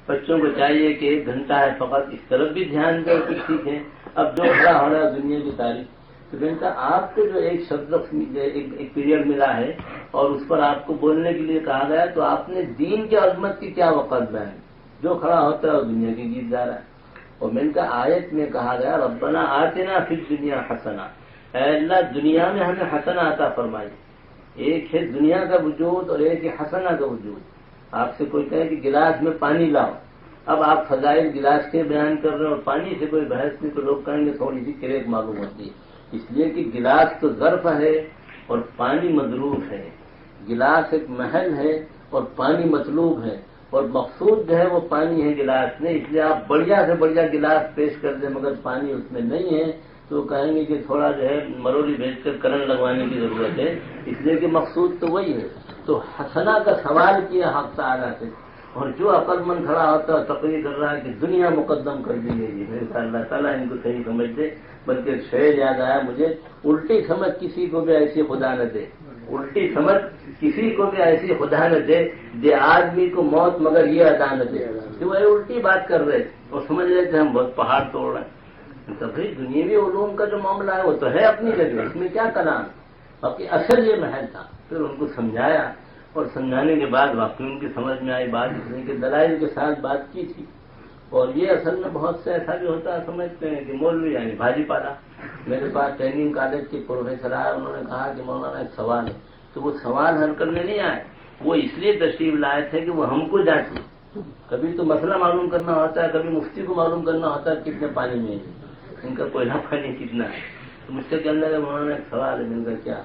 بچوں کو چاہیے کہ 1 گھنٹہ ہے فقط اس طرف بھی دھیان دیں، کچھ سیکھیں۔ اب جو کھڑا ہو رہا ہے دنیا کی تعریف، تو میں نے کہا آپ کو جو ایک پیریڈ ملا ہے اور اس پر آپ کو بولنے کے لیے کہا گیا، تو آپ نے دین کی عظمت کی کیا وقت بیان؟ جو کھڑا ہوتا ہے وہ دنیا کی گیت گا رہا ہے۔ اور میں نے کہا آیت میں کہا گیا ربنا آتنا فی الدنیا حسنہ، اے اللہ دنیا میں ہمیں حسنہ عطا فرمائی۔ ایک ہے دنیا کا وجود اور ایک ہے حسنہ کا وجود۔ آپ سے کوئی کہے کہ گلاس میں پانی لاؤ، اب آپ فضائل گلاس کے بیان کر رہے ہیں اور پانی سے کوئی بحث نہیں، تو لوگ کہیں گے تھوڑی سی کریک معلوم ہوتی ہے، اس لیے کہ گلاس تو ظرف ہے اور پانی مظروف ہے۔ گلاس ایک محل ہے اور پانی مطلوب ہے، اور مقصود جو ہے وہ پانی ہے گلاس میں، اس لیے آپ بڑھیا سے بڑھیا گلاس پیش کر دیں مگر پانی اس میں نہیں ہے تو کہیں گے کہ تھوڑا جو ہے مرولی بھیج کر کرنٹ لگوانے کی ضرورت ہے، اس لیے کہ مقصود تو وہی ہے۔ تو حسنہ کا سوال کیا حق تعالیٰ سے، اور جو عقل مند کھڑا ہوتا ہے تقریر کر رہا ہے کہ دنیا مقدم کر دی گئی ہے۔ اللہ تعالیٰ ان کو صحیح سمجھ دے۔ بلکہ ایک شعر یاد آیا مجھے، الٹی سمجھ کسی کو بھی ایسی خدا نہ دے، الٹی سمجھ کسی کو بھی ایسی خدا نہ دے آدمی کو موت مگر یہ ادا نہ دے۔ تو وہ الٹی بات کر رہے اور سمجھ رہے تھے ہم بہت پہاڑ توڑ رہے ہیں۔ تو بھائی دنیاوی علوم کا جو معاملہ ہے وہ تو ہے اپنی جگہ، اس میں کیا کلام، باقی اصل یہ محل تھا. پھر ان کو سمجھایا اور سمجھانے کے بعد واقعی ان کی سمجھ میں آئی بات، اس نے کہ دلائل کے ساتھ بات کی تھی. اور یہ اصل میں بہت سے ایسا بھی ہوتا ہے، سمجھتے ہیں کہ مولوی یعنی بھاجی پالا. میرے پاس ٹریننگ کالج کے پروفیسر آئے، انہوں نے کہا کہ مولانا ایک سوال ہے، تو وہ سوال حل کرنے نہیں آئے، وہ اس لیے تشریف لائے تھے کہ وہ ہم کو جانچیں. کبھی تو مسئلہ معلوم کرنا ہوتا ہے، کبھی مفتی کو معلوم کرنا ہوتا ہے کتنے پانی میں ہے، ان کا کوئلہ پانی کتنا ہے. تو مجھ سے کہنے لگے مولانا ایک سوال ہے. ان کا کیا؟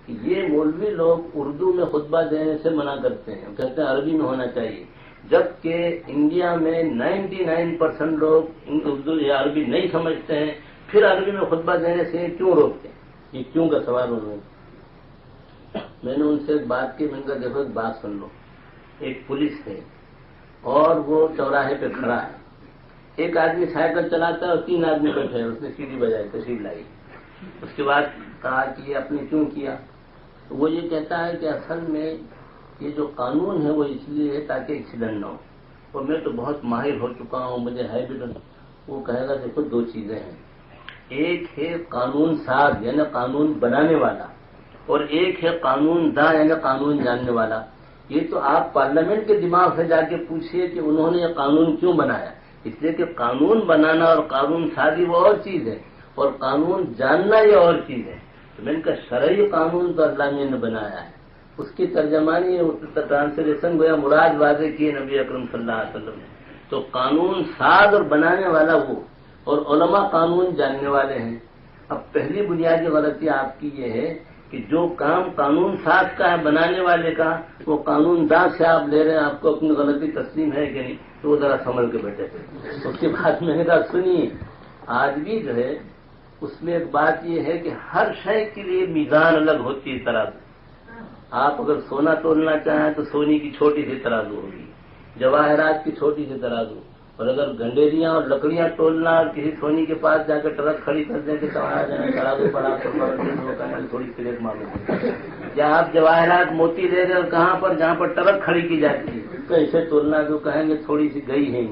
کہ یہ مولوی لوگ اردو میں خطبہ دینے سے منع کرتے ہیں، کہتے ہیں عربی میں ہونا چاہیے، جبکہ انڈیا میں 99% لوگ اردو یا عربی نہیں سمجھتے ہیں، پھر عربی میں خطبہ دینے سے کیوں روکتے ہیں؟ یہ کیوں کا سوال انہوں نے. میں نے ان سے ایک بات کی، میں نے کہا دیکھو ایک بات سن لو. ایک پولیس ہے اور وہ چوراہے پہ کھڑا ہے، ایک آدمی سائیکل چلاتا ہے اور 3 آدمی بیٹھے ہیں، اس نے سیڑھی بجائی، تشریف لائی. اس کے بعد کہا کہ یہ آپ نے کیوں کیا؟ تو وہ یہ کہتا ہے کہ اصل میں یہ جو قانون ہے وہ اس لیے ہے تاکہ ایکسیڈنٹ نہ ہو، اور میں تو بہت ماہر ہو چکا ہوں، مجھے ہیبٹ. وہ کہے گا دیکھو 2 چیزیں ہیں، ایک ہے قانون ساز یعنی قانون بنانے والا، اور ایک ہے قانون داں یعنی قانون جاننے والا. یہ تو آپ پارلیمنٹ کے دماغ سے جا کے پوچھئے کہ انہوں نے یہ قانون کیوں بنایا. اس لیے کہ قانون بنانا اور قانون سازی وہ اور چیز ہے، اور قانون جاننا یہ اور چیز ہے. تو میں نے کہا شرعی قانون تو اللہ نے بنایا ہے، اس کی ترجمانی ٹرانسلیشن گویا مراد واضح کی نبی اکرم صلی اللہ علیہ وسلم نے. تو قانون ساز اور بنانے والا وہ، اور علماء قانون جاننے والے ہیں. اب پہلی بنیادی غلطی آپ کی یہ ہے کہ جو کام قانون ساز کا ہے بنانے والے کا، وہ قانون داں سے آپ لے رہے ہیں. آپ کو اپنی غلطی تسلیم ہے کہ نہیں؟ تو وہ ذرا سنبھل کے بیٹھے تھے. اس کے بعد میں نے کہا سنیے، آدمی جو ہے اس میں ایک بات یہ ہے کہ ہر شے کے لیے میزان الگ ہوتی ہے، ترازو. آپ اگر سونا تولنا چاہیں تو سونے کی چھوٹی سی ترازو ہوگی، جواہرات کی چھوٹی سی ترازو. اور اگر گنڈیریاں اور لکڑیاں تولنا اور کسی سونی کے پاس جا کے ٹرک کھڑی کر دیں کہ ترازو پڑا تو تھوڑی پلیٹ معلوم. یا آپ جواہرات موتی لے رہے اور کہاں پر جہاں پر ٹرک کھڑی کی جاتی ہے تو ایسے تولنا جو کہیں گے تھوڑی سی گئی ہے.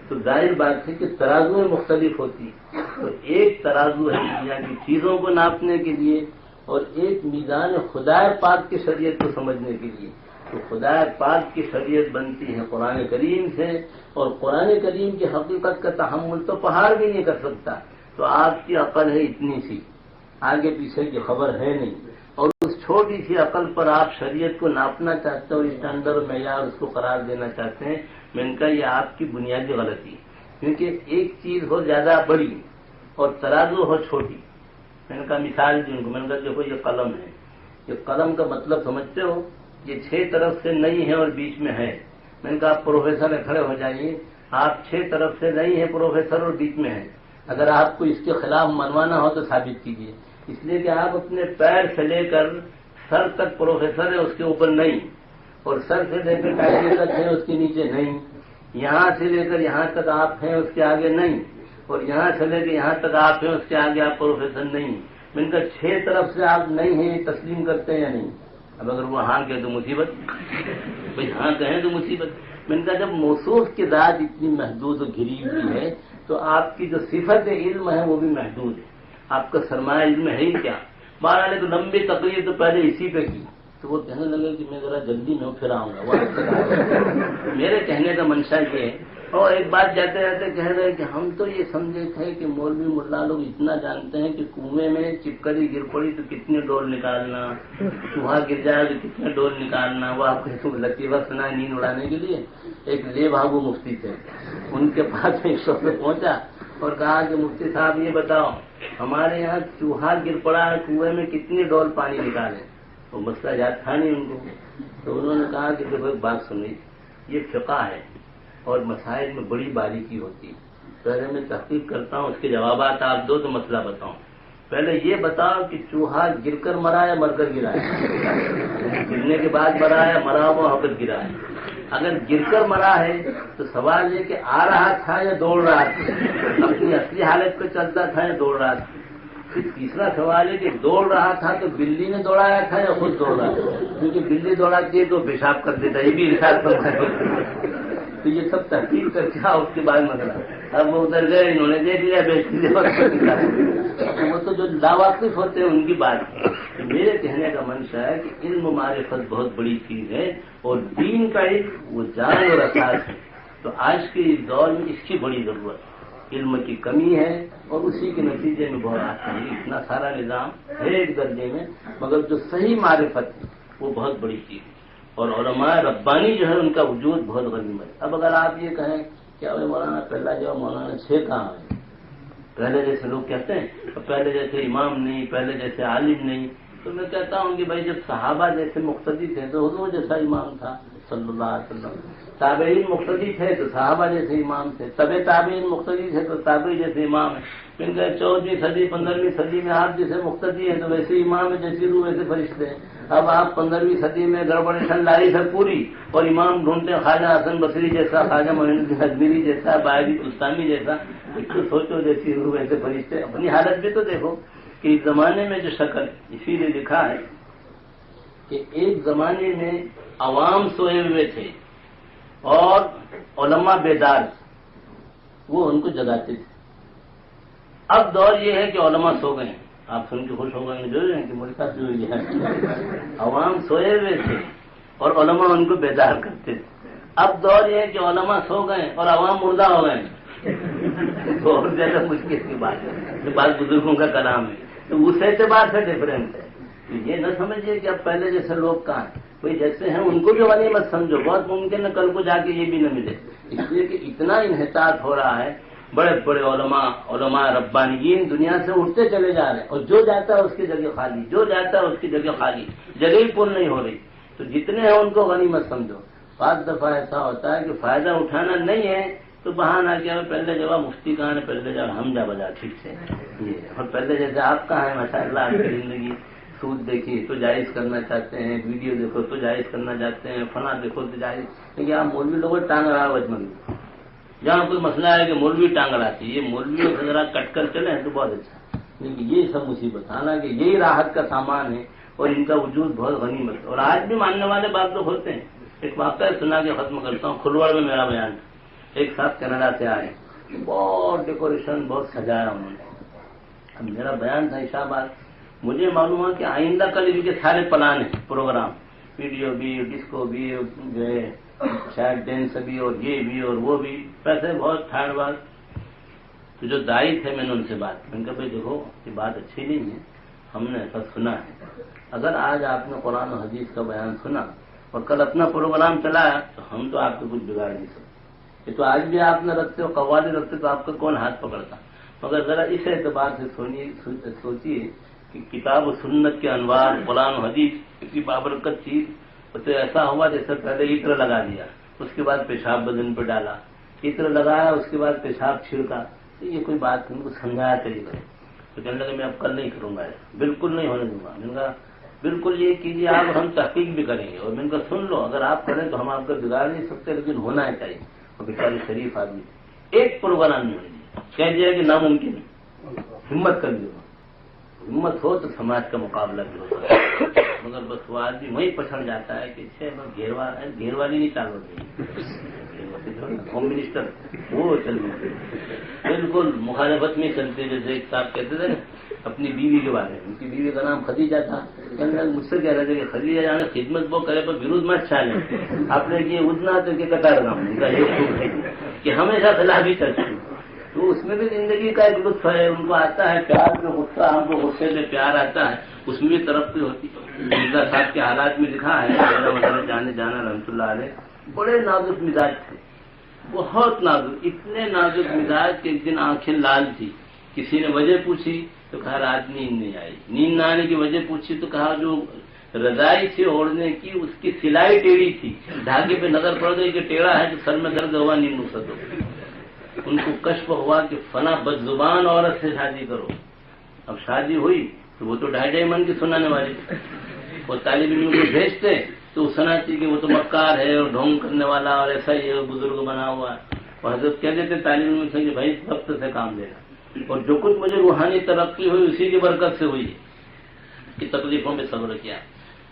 تو ظاہر بات ہے کہ ترازویں مختلف ہوتی. تو ایک ترازو ہے دنیا کی چیزوں کو ناپنے کے لیے، اور ایک میزان خدا پاک کی شریعت کو سمجھنے کے لیے. تو خدا پاک کی شریعت بنتی ہے قرآن کریم سے، اور قرآن کریم کی حقیقت کا تحمل تو پہاڑ بھی نہیں کر سکتا. تو آپ کی عقل ہے اتنی سی، آگے پیچھے کی خبر ہے نہیں، اور اس چھوٹی سی عقل پر آپ شریعت کو ناپنا چاہتے ہیں اور اسٹینڈرڈ اور معیار اس کو قرار دینا چاہتے ہیں. میں نے کہا یہ آپ کی بنیادی غلطی ہے، کیونکہ ایک چیز ہو زیادہ بڑی اور ترازو ہو چھوٹی. میں نے کہا مثال دی ان کو، میں نے کہا دیکھو یہ قلم ہے، یہ قلم کا مطلب سمجھتے ہو؟ یہ 6 طرف سے نہیں ہے اور بیچ میں ہے. میں نے کہا آپ پروفیسر کھڑے ہو جائیے، آپ 6 طرف سے نہیں ہے پروفیسر اور بیچ میں ہے. اگر آپ کو اس کے خلاف منوانا ہو تو ثابت کیجیے. اس لیے کہ آپ اپنے پیر سے لے کر سر تک پروفیسر ہے، اس کے اوپر نہیں، اور سر سے لے کر ٹائر تک ہے اس کے نیچے نہیں، یہاں سے لے کر یہاں تک آپ ہیں اس کے آگے نہیں، اور یہاں سے لے کے یہاں تک آپ ہیں اس کے آگے آپ پروفیسر نہیں. میں نے کہا 6 طرف سے آپ نہیں ہیں، تسلیم کرتے ہیں یا نہیں؟ اب اگر وہ ہاں کہے تو مصیبت، بھائی ہاں کہیں تو مصیبت. میں نے کہا جب موصوف کی ذات اتنی محدود و گھری ہوئی ہے تو آپ کی جو صفت علم ہے وہ بھی محدود ہے. آپ کا سرمایہ علم ہے ہی کیا؟ بہرحال ایک لمبی تقریر تو پہلے اسی پہ کی. تو وہ کہنے لگے کہ میں ذرا جلدی میں پھر آؤں گا. وہ میرے کہنے کا منشا یہ ہے. اور ایک بات جاتے جاتے کہہ رہے کہ ہم تو یہ سمجھے تھے کہ مولوی ملا لوگ اتنا جانتے ہیں کہ کنویں میں چپکلی گر پڑی تو کتنے ڈول نکالنا، چوہا گر جائے تو کتنے ڈول نکالنا. وہ آپ کو لطیفہ سنا نیند اڑانے کے لیے. ایک لے بھاگو مفتی تھے، ان کے پاس ایک شخص پہنچا اور کہا کہ مفتی صاحب یہ بتاؤ ہمارے یہاں چوہا گر پڑا ہے کنویں میں کتنی ڈول پانی نکالیں. وہ مسئلہ یاد تھا نہیں ان کو. تو انہوں نے کہا کہ دیکھو ایک بات سنی، یہ فقہ ہے اور مسائل میں بڑی باریکی ہوتی ہے. پہلے میں تحقیق کرتا ہوں، اس کے جوابات آپ دو تو مسئلہ بتاؤں. پہلے یہ بتاؤ کہ چوہا گر کر مرا یا مر کر گرا ہے؟ گرنے کے بعد مرا ہے، مرا ہوا ہو کر گرا ہے؟ اگر گر کر مرا ہے تو سوال یہ کہ آ رہا تھا یا دوڑ رہا تھا، اپنی اصلی حالت پہ چلتا تھا یا دوڑ رہا تھا؟ پھر تیسرا سوال ہے کہ دوڑ رہا تھا تو بلی نے دوڑایا تھا یا خود دوڑ رہا تھا؟ کیونکہ بلی دوڑاتی ہے تو پیشاب کر دیتا ہے. یہ بھی حساب کرنا ہے. تو یہ سب تحقیق کر کے اس کے بعد مسئلہ. اب وہ ادھر گئے, انہوں نے دیکھ لیا, بیچ لیا. وہ تو جو لاواقف ہوتے ہیں ان کی بات ہے. میرے کہنے کا منشا ہے کہ علم معرفت بہت بڑی چیز ہے, اور دین کا علم وہ جان اور اساس ہے. تو آج کے اس دور میں اس کی بڑی ضرورت ہے. علم کی کمی ہے, اور اسی کے نتیجے میں بہت آتا ہے. اتنا سارا نظام ہے ایک درجے میں, مگر جو صحیح معرفت ہے وہ بہت بڑی چیز ہے. اور علماء ربانی جو ہے ان کا وجود بہت غنیمت ہے. اب اگر آپ یہ کہیں کہ اب مولانا پہلا جو مولانا 6 کہاں ہے, پہلے جیسے لوگ کہتے ہیں پہلے جیسے امام نہیں, پہلے جیسے عالم نہیں, تو میں کہتا ہوں کہ بھائی جب صحابہ جیسے مقتدی تھے تو حضور جیسا امام تھا صلی اللہ علیہ وسلم. تابعین مقتدی تھے تو صحابہ جیسے امام تھے. تابعین مقتدی تھے تو تابعی جیسے امام ہیں. پھر 14ویں صدی 15ویں صدی میں آپ جیسے مقتدی ہیں تو ویسے امام ہے, جیسی روح ویسے فرشتے ہیں. اب آپ 15ویں صدی میں گڑبڑیشن لائی ہے پوری, اور امام ڈھونڈتے خواجہ حسن بصری جیسا, خواجہ معین الدین اجمیری جیسا, باعث بستانی جیسا. تو سوچو جیسی روح ویسے فرشتے. اپنی حالت بھی تو دیکھو کہ اس زمانے میں جو شکل, اسی لیے لکھا ہے کہ ایک زمانے میں عوام سوئے ہوئے تھے اور علماء بیدار, وہ ان کو جگاتے تھے. اب دور یہ ہے کہ علماء سو گئے. آپ سن کے خوش ہو گئے جو ہے کہ ملکات جو ہے عوام سوئے ہوئے تھے اور علماء ان کو بیدار کرتے تھے. اب دور یہ ہے کہ علماء سو گئے اور عوام مردہ ہو گئے. تو اور زیادہ مشکل کی بات ہے. یہ بات بزرگوں کا کلام ہے, تو اس اعتبار سے ڈفرینس ہے. یہ نہ سمجھیے کہ اب پہلے جیسے لوگ کہاں ہیں, کوئی جیسے ہیں ان کو بھی غنیمت سمجھو. بہت ممکن ہے کل کو جا کے یہ بھی نہ ملے, اس لیے کہ اتنا انحطاط ہو رہا ہے. بڑے بڑے علماء ربانیین دنیا سے اٹھتے چلے جا رہے ہیں, اور جو جاتا ہے اس کی جگہ خالی, جو جاتا ہے اس کی جگہ خالی, جگہ ہی پور نہیں ہو رہی. تو جتنے ہیں ان کو غنیمت سمجھو. بعض دفعہ ایسا ہوتا ہے کہ فائدہ اٹھانا نہیں ہے تو بہانہ کیا پہلے جگہ مفتی کہاں ہے, پہلے جگہ ہم جا بجا ٹھیک سے یہ, اور پہلے جیسے آپ کہاں ہیں ماشاء اللہ آپ کی زندگی. سود دیکھیے تو جائز کرنا چاہتے ہیں, ویڈیو دیکھو تو جائز کرنا چاہتے ہیں, فلاں دیکھو تو جائز. لیکن آپ مولوی لوگوں ٹانگ رہا وجمن, جہاں کوئی مسئلہ ہے کہ مولوی ٹانگ اڑاتی, یہ مولویوں سے ذرا کٹ کر چلے تو بہت اچھا. لیکن یہ سب مصیبت, حالانکہ یہی راحت کا سامان ہے اور ان کا وجود بہت غنیمت. اور آج بھی ماننے والے بات لوگ ہوتے ہیں. ایک واقعہ سنا کے ختم کرتا ہوں. کھلوڑ میں میرا بیان تھا. ایک ساتھ کینیڈا سے آئے, بہت ڈیکوریشن بہت سجایا انہوں نے. اب میرا بیان تھا عشاء بعد. مجھے معلوم ہوا کہ آئندہ کل ان کے سارے پلان ہیں, پروگرام, ویڈیو بھی, ڈسکو بھی, جو ہے شاید ڈینس بھی, اور یہ بھی اور وہ بھی, پیسے بہت ٹھاڑ بات. تو جو دائی تھے میں نے ان سے بات کی. میں نے کہا بھائی دیکھو یہ بات اچھی نہیں ہے, ہم نے ایسا سنا ہے. اگر آج آپ نے قرآن و حدیث کا بیان سنا اور کل اپنا پروگرام چلایا تو ہم تو آپ کو کچھ بگاڑ نہیں سکتے. یہ تو آج بھی آپ نے رکھتے ہو, قوالی رکھتے تو آپ کا کون ہاتھ پکڑتا. مگر ذرا اس اعتبار سے سوچیے کہ کتاب و سنت کے انوار, قرآن و حدیث اتنی بابرکت چیز. تو ایسا ہوا جیسے پہلے عطر لگا دیا, اس کے بعد پیشاب بدن پہ ڈالا, عطر لگایا, اس کے بعد پیشاب چھڑکا. تو یہ کوئی بات ان کو سمجھایا طریقہ. تو کہنے لگے میں اب کل نہیں کروں گا, بالکل نہیں ہونے دوں گا. میں نے کہا بالکل یہ کیجیے آپ, ہم تحقیق بھی کریں گے. اور میں نے کہا سن لو, اگر آپ کریں تو ہم آپ کا بگاڑ نہیں سکتے, لیکن ہونا ہے چاہیے. اور بیچارے شریف آدمی ایک پروگرام نہیں ہونے دیا, کہہ دیا کہ ناممکن ہے. ہمت کر لی, ہمت ہو تو سماج کا مقابلہ بھی ہو سکتا ہے. مگر بس وہ آدمی وہیں پچھڑ جاتا ہے کہ گھیر والی نہیں چال رہی, ہوم منسٹر وہ چل رہی بالکل مخالفت میں چلتے. جیسے ایک صاحب کہتے تھے اپنی بیوی کے بارے میں, ان کی بیوی کا نام خدیجہ تھا. مجھ سے کہہ رہے تھے کہ خدیجہ جانا خدمت وہ کرے پر وروج مت چالے. آپ نے یہ اتنا تو کہ کٹا رہا ہوں, ان کا یہ خوب ہے کہ ہمیشہ خلاف ہی چلتی. تو اس میں بھی زندگی کا ایک لطف ہے. ان کو آتا ہے پیار میں غصہ, ہم کو غصے میں پیار آتا ہے, اس میں بھی ترقی ہوتی. مرزا صاحب کے حالات میں لکھا ہے, جانا رحمۃ اللہ علیہ, بڑے نازک مزاج تھے, بہت نازک, اتنے نازک مزاج کہ ایک دن آنکھیں لال تھی. کسی نے وجہ پوچھی تو کہا رات نیند نہیں آئی. نیند نہ آنے کی وجہ پوچھی تو کہا جو رضائی تھی اوڑھنے کی اس کی سلائی ٹیڑھی تھی, دھاگے پہ نظر پڑ گئی کہ ٹیڑھا ہے, تو سر میں درد ہوا, نیند نصرت ہو گئی. ان کو کشف ہوا کہ فلاں بد زبان عورت سے شادی کرو. اب شادی ہوئی تو وہ تو 2.5 من کی سنانے والی, وہ طالب علم کو بھیجتے تو سناتی کہ وہ تو مکار ہے اور ڈھونگ کرنے والا اور ایسا ہی بزرگ بنا ہوا ہے. اور حضرت کہہ دیتے طالب علم سے کہ بھائی وقت سے کام دینا, اور جو کچھ مجھے روحانی ترقی ہوئی اسی کی برکت سے ہوئی کہ تکلیفوں پہ صبر کیا.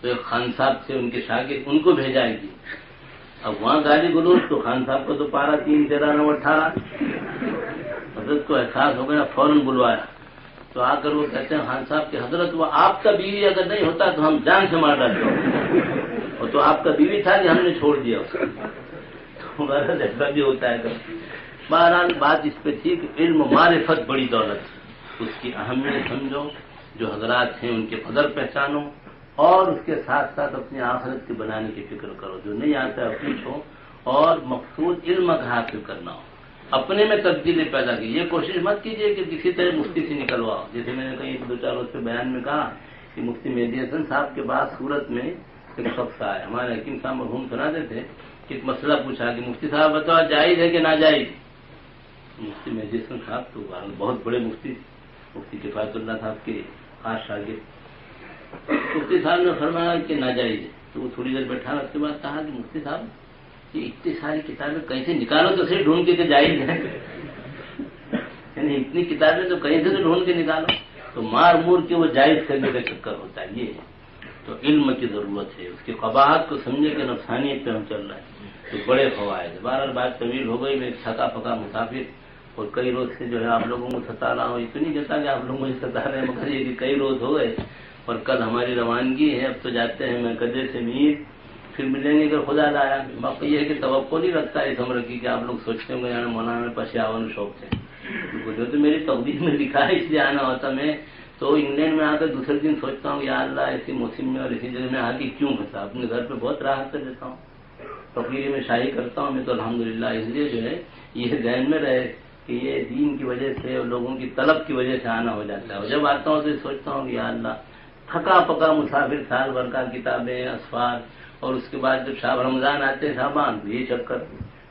تو ایک خان صاحب تھے ان کے شاگرد, ان کو بھیجا گی. اب وہاں گالی گلوچ تو خان صاحب کو تو پارا 3 13 9 18 حضرت کو احساس ہو گیا، فوراً بلوایا تو آ کر وہ کہتے ہیں خان صاحب کہ حضرت وہ آپ کا بیوی اگر نہیں ہوتا تو ہم جان سے مار ڈالتے، اور تو آپ کا بیوی تھا کہ ہم نے چھوڑ دیا اس کو، تو ہمارا ایسا بھی ہوتا ہے۔ بہرحال بات اس پہ تھی کہ علم معرفت بڑی دولت ہے، اس کی اہمیت سمجھو، جو حضرات ہیں ان کے قدر پہچانو، اور اس کے ساتھ ساتھ اپنی آخرت کی بنانے کی فکر کرو، جو نہیں آتا ہے پوچھو، اور مقصود علم کا حاصل کرنا ہو، اپنے میں تبدیلی پیدا کی۔ یہ کوشش مت کیجیے کہ کسی طرح مفتی سے نکلواؤ، جیسے میں نے کہیں 2-4 روز پہ بیان میں کہا کہ مفتی مہدی حسن صاحب کے بعد صورت میں ایک شخص آئے، ہمارے حکیم صاحب مرحوم سناتے تھے کہ ایک مسئلہ پوچھا کہ مفتی صاحب بتاؤ جائز ہے کہ ناجائز؟ مفتی مہدی حسن صاحب تو بہت بڑے مفتی کفایت اللہ صاحب کے خاص شاگرد، مفتی صاحب نے فرمایا کہ ناجائز ہے، تو وہ تھوڑی دیر بیٹھا، اس کے بعد کہا کہ مفتی صاحب یہ اتنی ساری کتابیں کہیں سے نکالو تو صرف ڈھونڈ کے جائز ہے، یعنی اتنی کتابیں تو کہیں سے تو ڈھونڈ کے نکالو، تو مار مور کے وہ جائز کرنے کا چکر ہوتا ہے۔ یہ ہے تو علم کی ضرورت ہے، اس کی قباحت کو سمجھے کہ نفسانیت پہ ہم چل رہے ہیں تو بڑے فوائد ہیں۔ بہرحال بات طویل ہو گئی، میں تھکا پکا مسافر اور کئی روز سے جو ہے آپ لوگوں کو ستا رہا ہوں، اتنی کہتا کہ آپ لوگ مجھے ستا رہے ہیں، مگر یہ کہ کئی روز ہو گئے اور کل ہماری روانگی ہے، اب تو جاتے ہیں میں قدرے سے میر، پھر ملیں گے اگر خدا لایا۔ باقی یہ ہے کہ توقع نہیں رکھتا اس عمر کی کہ آپ لوگ سوچتے ہوں گے یعنی مولانا میں پشیاون شوق سے، جو تو میری تقدیر میں لکھا ہے اس لیے آنا ہوتا۔ میں تو انگلینڈ میں آ کر دوسرے دن سوچتا ہوں یا اللہ اسی موسم میں اور اسی جگہ میں آگے کیوں پھنسا، اپنے گھر پہ بہت راحت کر دیتا ہوں، تقریری میں شاہی کرتا ہوں میں تو الحمدللہ، اس لیے جو ہے یہ ذہن میں رہے کہ یہ دین کی وجہ سے اور لوگوں کی طلب کی وجہ سے آنا ہو جاتا ہے، اور جب آتا ہوں تو سوچتا ہوں کہ یا اللہ تھکا پکا مسافر، سال بھر کا کتابیں اسفار، اور اس کے بعد جب شاہ رمضان آتے ہیں شعبان یہ چکر،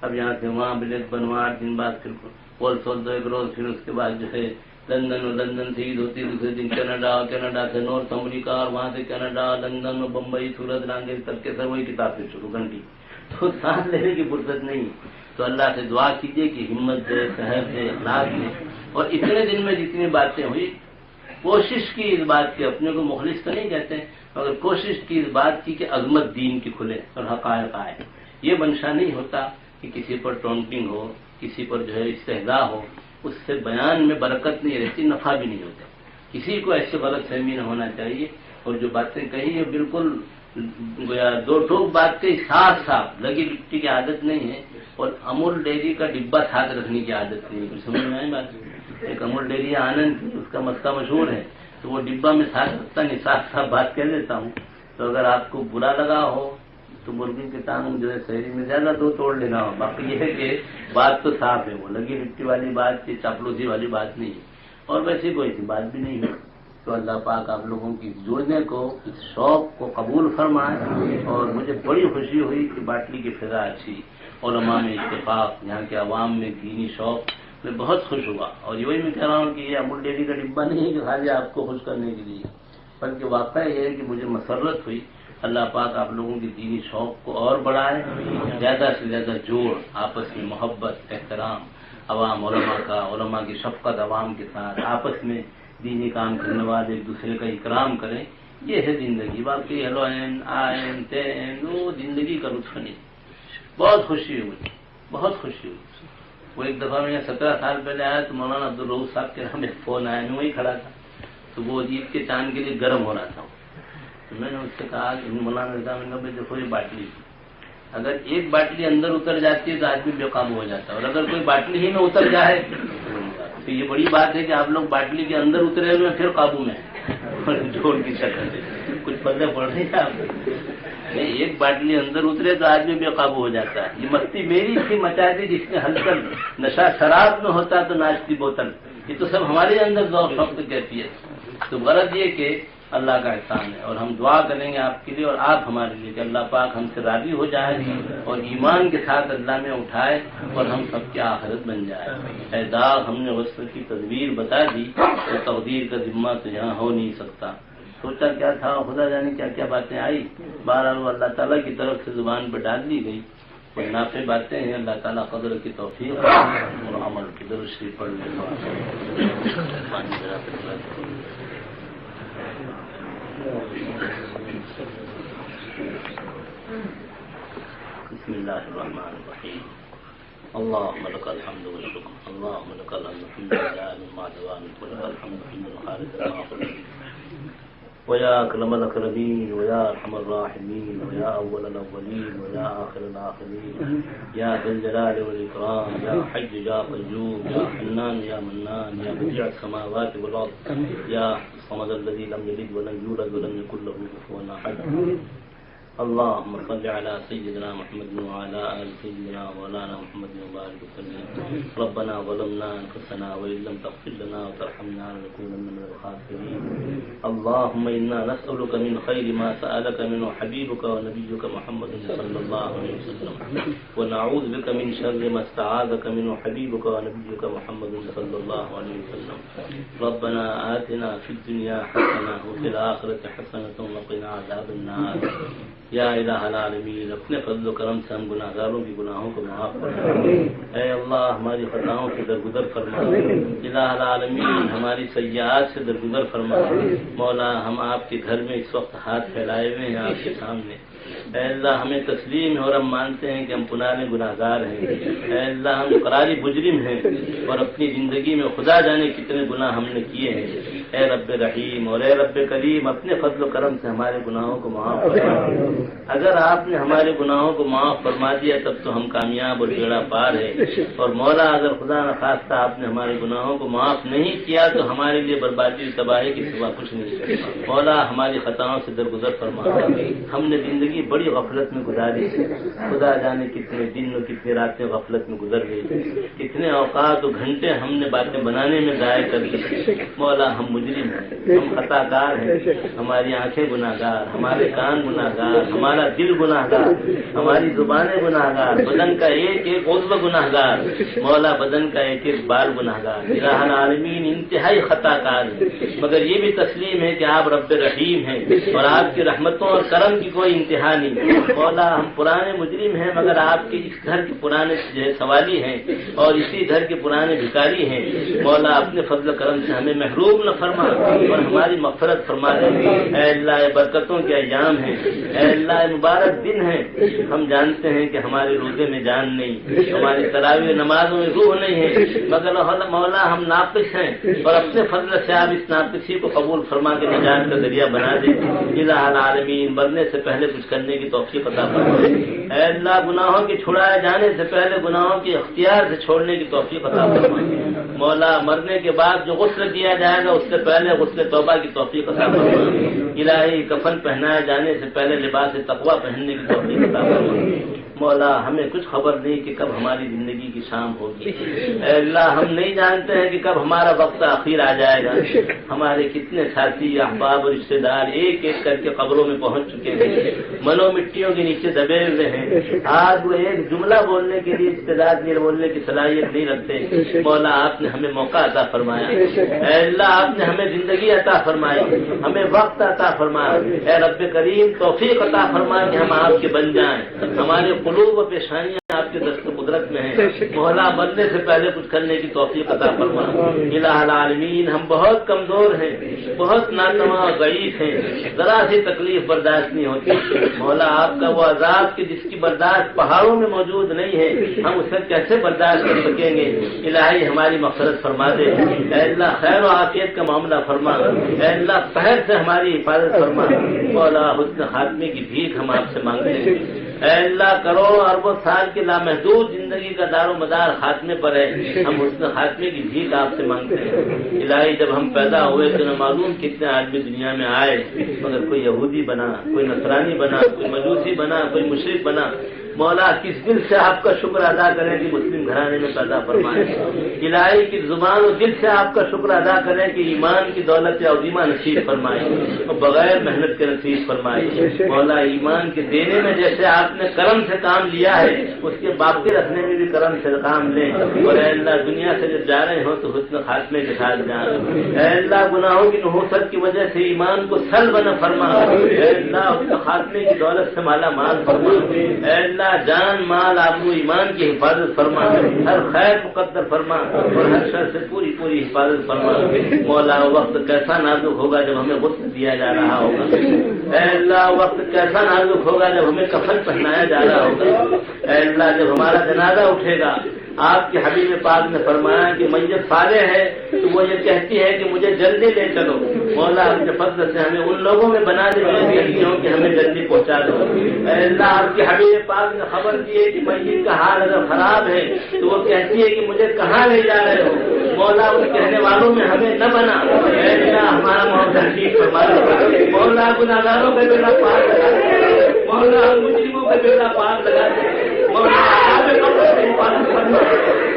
اب یہاں سے وہاں بلیک بنوا، 8 دن بعد پھر پولسول 2 روز، پھر اس کے بعد جو ہے لندن، اور لندن سے عید ہوتی، دوسرے دن کینیڈا سے نارتھ امریکہ، اور وہاں سے کینیڈا، لندن، بمبئی، سورت، رانگیر تک کے سر وہی کتاب سے شروع گھنٹی، تو سانس لینے کی فرصت نہیں۔ تو اللہ سے دعا کیجیے کہ ہمت دے، صحت دے، اخلاق دے، اور اتنے دن میں جتنی باتیں ہوئی کوشش کی اس بات کی، اپنے کو مخلص تو نہیں کہتے مگر کوشش کی اس بات کی کہ عظمت دین کی کھلے اور حقائق آئے۔ یہ منشا نہیں ہوتا کہ کسی پر ٹونٹنگ ہو، کسی پر جو ہے استہزاء ہو، اس سے بیان میں برکت نہیں رہتی، نفع بھی نہیں ہوتا، کسی کو ایسے غلط فہمی نہ ہونا چاہیے، اور جو باتیں کہی ہیں بالکل دو ٹوک بات کے ساتھ ساتھ لگی لپٹی کی عادت نہیں ہے، اور امول ڈیری کا ڈبہ ساتھ رکھنے کی عادت نہیں ہے، کچھ سمجھ میں آئی بات؟ ایک امول ڈیری آنند کی، اس کا مسئلہ مشہور ہے، تو وہ ڈبہ میں ساتھ رکھتا نہیں، ساتھ ساتھ بات کہہ دیتا ہوں، تو اگر آپ کو برا لگا ہو تو مرغی کے ٹانگ جو ہے شہری میں زیادہ دو توڑ لینا ہو، باقی یہ ہے کہ بات تو صاف ہے، وہ لگی لپٹی والی بات کی چاپلوسی والی بات نہیں ہے، اور ویسی کوئی سی بات بھی نہیں ہے۔ تو اللہ پاک آپ لوگوں کی جوڑنے کو، اس شوق کو قبول فرمائے، اور مجھے بڑی خوشی ہوئی کہ باٹلی کی فضا اچھی، علماء میں اتفاق، یہاں کے عوام میں دینی شوق، میں بہت خوش ہوا، اور یہی میں کہہ رہا ہوں کہ یہ امول ڈیری کا ڈبہ نہیں ہے کہ خالی آپ کو خوش کرنے کے لیے، بلکہ واقعہ یہ ہے کہ مجھے مسرت ہوئی۔ اللہ پاک آپ لوگوں کی دینی شوق کو اور بڑھائے، زیادہ سے زیادہ جوڑ، آپس میں محبت، احترام، عوام علماء کا، علماء کی شفقت عوام کے ساتھ، آپس میں دینی کام کرنے والے ایک دوسرے کا اکرام کریں، یہ ہے زندگی۔ باقی ہلو این آئین تین وہ زندگی کا لطف نہیں۔ بہت خوشی ہوئی، بہت خوشی ہوئی۔ وہ ایک دفعہ میں 17 سال پہلے آیا تو مولانا عبدالرؤف صاحب کے نام ایک فون آیا، میں وہی کھڑا تھا، تو وہ عید کے چاند کے لیے گرم ہو رہا تھا، تو میں نے اس سے کہا کہ مولانا صاحب نے کہا دیکھو یہ باٹلی، اگر ایک باٹلی اندر اتر جاتی ہے تو آدمی بے قابو ہو جاتا ہے، اور اگر کوئی باٹلی ہی میں اتر جائے تو یہ بڑی بات ہے کہ آپ لوگ باٹلی کے اندر اترے ہوئے پھر قابو میں جوڑ کی شکل سے کچھ پلے پڑ رہی ہے آپ کو، ایک باٹلی اندر اترے تو آدمی بے قابو ہو جاتا ہے۔ یہ مستی میری تھی مچا دی جس نے ہلچل، نشہ شراب میں ہوتا تو ناشتی بوتل، یہ تو سب ہمارے اندر ذوق شوق کہتی ہے۔ تو غرض یہ کہ اللہ کا احسان ہے، اور ہم دعا کریں گے آپ کے لیے اور آپ ہمارے لیے کہ اللہ پاک ہم سے راضی ہو جائے اور ایمان کے ساتھ اللہ میں اٹھائے اور ہم سب کی آخرت بن جائے۔ اے داغ ہم نے غسل کی تدبیر بتا دی تو تقدیر کا ذمہ تو یہاں ہو نہیں سکتا، سوچا کیا تھا خدا جانے کیا کیا باتیں آئی، بہرحال وہ اللہ تعالیٰ کی طرف سے زبان پہ ڈال دی گئی، کوئی نافع باتیں ہیں، اللہ تعالیٰ قدر کی توفیق اور عمل کی درود شریف پڑھ لیں۔ بسم الله الرحمن الرحيم اللهم لك الحمد والشكر اللهم لك الحمد لله مما دوامك ولك الحمد حين خالد المعقول ويا أكرم الأكرمين ويا أرحم الراحمين ويا أول الأولين ويا آخر الآخرين يا ذا الجلال والإكرام يا حي يا قيوم يا حنان يا منان يا بديع السماوات والأرض يا الصمد الذي لم يلد ولم يولد ولم يكن له كفوا أحد اللهم صل على سيدنا محمد وعلى آل سيدنا مولانا محمد وبارك وسلم ربنا ظلمنا أنفسنا وإن لم تغفر لنا وترحمنا لنكونن من الخاسرين اللهم إنا نسألك من خير ما سألك منه حبيبك ونبيك محمد صلى الله عليه وسلم ونعوذ بك من شر ما استعاذك منه حبيبك ونبيك محمد صلى الله عليه وسلم ربنا آتنا في الدنيا حسنة وفي الآخرة حسنة وقنا عذاب النار یا الہ العالمین اپنے فضل و کرم سے ہم گناہگاروں کی گناہوں کو معاف فرما اے اللہ ہماری خطاؤں سے درگزر فرما الہ العالمین ہماری سیئات سے درگزر فرما مولا ہم آپ کے گھر میں اس وقت ہاتھ پھیلائے ہوئے ہیں آپ کے سامنے اے اللہ ہمیں تسلیم ہے اور ہم مانتے ہیں کہ ہم پرانے گناہگار ہیں اے اللہ ہم قراری مجرم ہیں اور اپنی زندگی میں خدا جانے کتنے گناہ ہم نے کیے ہیں اے رب رحیم اور اے رب کریم اپنے فضل و کرم سے ہمارے گناہوں کو معاف فرما اگر آپ نے ہمارے گناہوں کو معاف فرما دیا تب تو ہم کامیاب اور بیڑا پار ہے اور مولا اگر خدا نخواستہ آپ نے ہمارے گناہوں کو معاف نہیں کیا تو ہمارے لیے بربادی و تباہی کی سوا کچھ نہیں مولا ہماری خطاؤں سے درگزر فرما ہم نے زندگی بڑی غفلت میں گزاری خدا جانے کتنے دن اور کتنی راتیں غفلت میں گزر گئی کتنے اوقات و گھنٹے ہم نے باتیں بنانے میں ضائع کر دی مولا ہم مجرم ہیں ہم خطا کار ہیں ہماری آنکھیں گناہگار ہمارے کان گناہگار ہمارا دل گناہگار ہماری زبانیں گناہگار بدن کا ایک ایک عضو گناہگار مولا بدن کا ایک ایک بال گناہگار الہ العالمین انتہائی خطا کار ہے مگر یہ بھی تسلیم ہے کہ آپ رب رحیم ہیں اور آپ کی رحمتوں اور کرم کی کوئی انتہا نہیں مولا ہم پرانے مجرم ہیں مگر آپ کے اس گھر کے پرانے جو ہے سوالی ہیں اور اسی گھر کے پرانے بھکاری ہیں مولا اپنے فضل کرم سے ہمیں محروم نہ فرما اور ہماری مغفرت فرما دے اے اللہ برکتوں کے ایام ہیں اے اللہ مبارک دن ہیں ہم جانتے ہیں کہ ہمارے روزے میں جان نہیں ہماری تراویح نمازوں میں روح نہیں ہے مگر مولا ہم ناقص ہیں اور اپنے فضل سے آپ اس ناقصی کو قبول فرما کے نجات کا ذریعہ بنا دیں الہ العالمین مرنے سے پہلے کچھ کرنے کی توفیق عطا فرما اے اللہ گناہوں کے چھڑائے جانے سے پہلے گناہوں کے اختیار سے چھوڑنے کی توفیق عطا فرما مولا مرنے کے بعد جو غسل کیا جائے گا اس سے پہلے غسل توبہ کی توفیق عطا فرما الہی کفن پہنائے جانے سے پہلے لباس تقویٰ پہننے کی توفیق عطا فرما مولا ہمیں کچھ خبر نہیں کہ کب ہماری زندگی کی شام ہوگی اے اللہ ہم نہیں جانتے ہیں کہ کب ہمارا وقت آخر آ جائے گا ہمارے کتنے ساتھی احباب اور رشتے دار ایک ایک کر کے قبروں میں پہنچ چکے ہیں منو مٹیوں کے نیچے دبے ہوئے ہیں آج وہ ایک جملہ بولنے کے لیے استعداد نہیں بولنے کی صلاحیت نہیں رکھتے مولا آپ نے ہمیں موقع عطا فرمایا اے اللہ آپ نے ہمیں زندگی عطا فرمائی ہمیں وقت عطا فرمایا اے رب کریم توفیق عطا فرما کہ ہم آپ کے بن جائیں ہمارے قلوب و پیشانیاں آپ کے دست قدرت میں ہیں مولا مرنے سے پہلے کچھ کرنے کی توفیق عطا فرما الہ العالمین ہم بہت کمزور ہیں بہت ناتواں اور ضعیف ہیں ذرا سی تکلیف برداشت نہیں ہوتی مولا آپ کا وہ عذاب کہ جس کی برداشت پہاڑوں میں موجود نہیں ہے ہم اسے کیسے برداشت کر سکیں گے الہی ہماری مغفرت فرما دے اے اللہ خیر و عافیت کا معاملہ فرما اے اللہ قہر سے ہماری حفاظت فرما مولا حسن خاتمے کی بھیک ہم آپ سے مانگتے ہیں اے اللہ کروڑوں اربوں سال کی لامحدود زندگی کا دار و مدار خاتمے پر ہے ہم حسن خاتمے کی بھیک آپ سے مانگتے ہیں الہی جب ہم پیدا ہوئے تو نہ معلوم کتنے آدمی دنیا میں آئے مگر کوئی یہودی بنا کوئی نصرانی بنا کوئی مجوسی بنا کوئی مشرک بنا مولا کس دل سے آپ کا شکر ادا کریں کہ مسلم گھرانے میں پیدا فرمائے الہی کی زبان و دل سے آپ کا شکر ادا کریں کہ ایمان کی دولت عظیمہ نصیب فرمائے اور بغیر محنت کے نصیب فرمائے مولا ایمان کے دینے میں جیسے آپ نے کرم سے کام لیا ہے اس کے باقی رکھنے میں بھی کرم سے کام لیں اور اے اللہ دنیا سے جب جا رہے ہوں تو حسن خاتمے کے ساتھ جائیں اے اللہ گناہوں کی نحوست کی وجہ سے ایمان کو سلب نہ فرما اے اللہ حسن خاتمے کی دولت سے مالا مال فرما اے اللہ اللہ جان مال آبرو ایمان کی حفاظت فرما، ہر خیر مقدر فرما اور ہر شر سے پوری پوری حفاظت فرما۔ مولا وقت کیسا نازک ہوگا جب ہمیں غسل دیا جا رہا ہوگا، اے اللہ وقت کیسا نازک ہوگا جب ہمیں کفن پہنایا جا رہا ہوگا، اے اللہ جب ہمارا جنازہ اٹھے گا۔ آپ کے حبیب پاک نے فرمایا کہ میت صالح ہے تو وہ یہ کہتی ہے کہ مجھے جلدی لے چلو، مولا اپنے فضل سے ہمیں ان لوگوں میں بنا دے جو کہتی ہوں کہ ہمیں جلدی پہنچا دو۔ اے اللہ آپ کے حبیب پاک نے خبر دی ہے کہ میت کا حال اگر خراب ہے تو وہ کہتی ہے کہ مجھے کہاں لے جا رہے ہو، مولا ان کہنے والوں میں ہمیں نہ بنا۔ اے اللہ ہمارا معاملہ ٹھیک فرما دے، مولا گناہگاروں پہ بیڑا پار لگا دے، مولا مجرموں پہ بیڑا پار لگا دے، مولا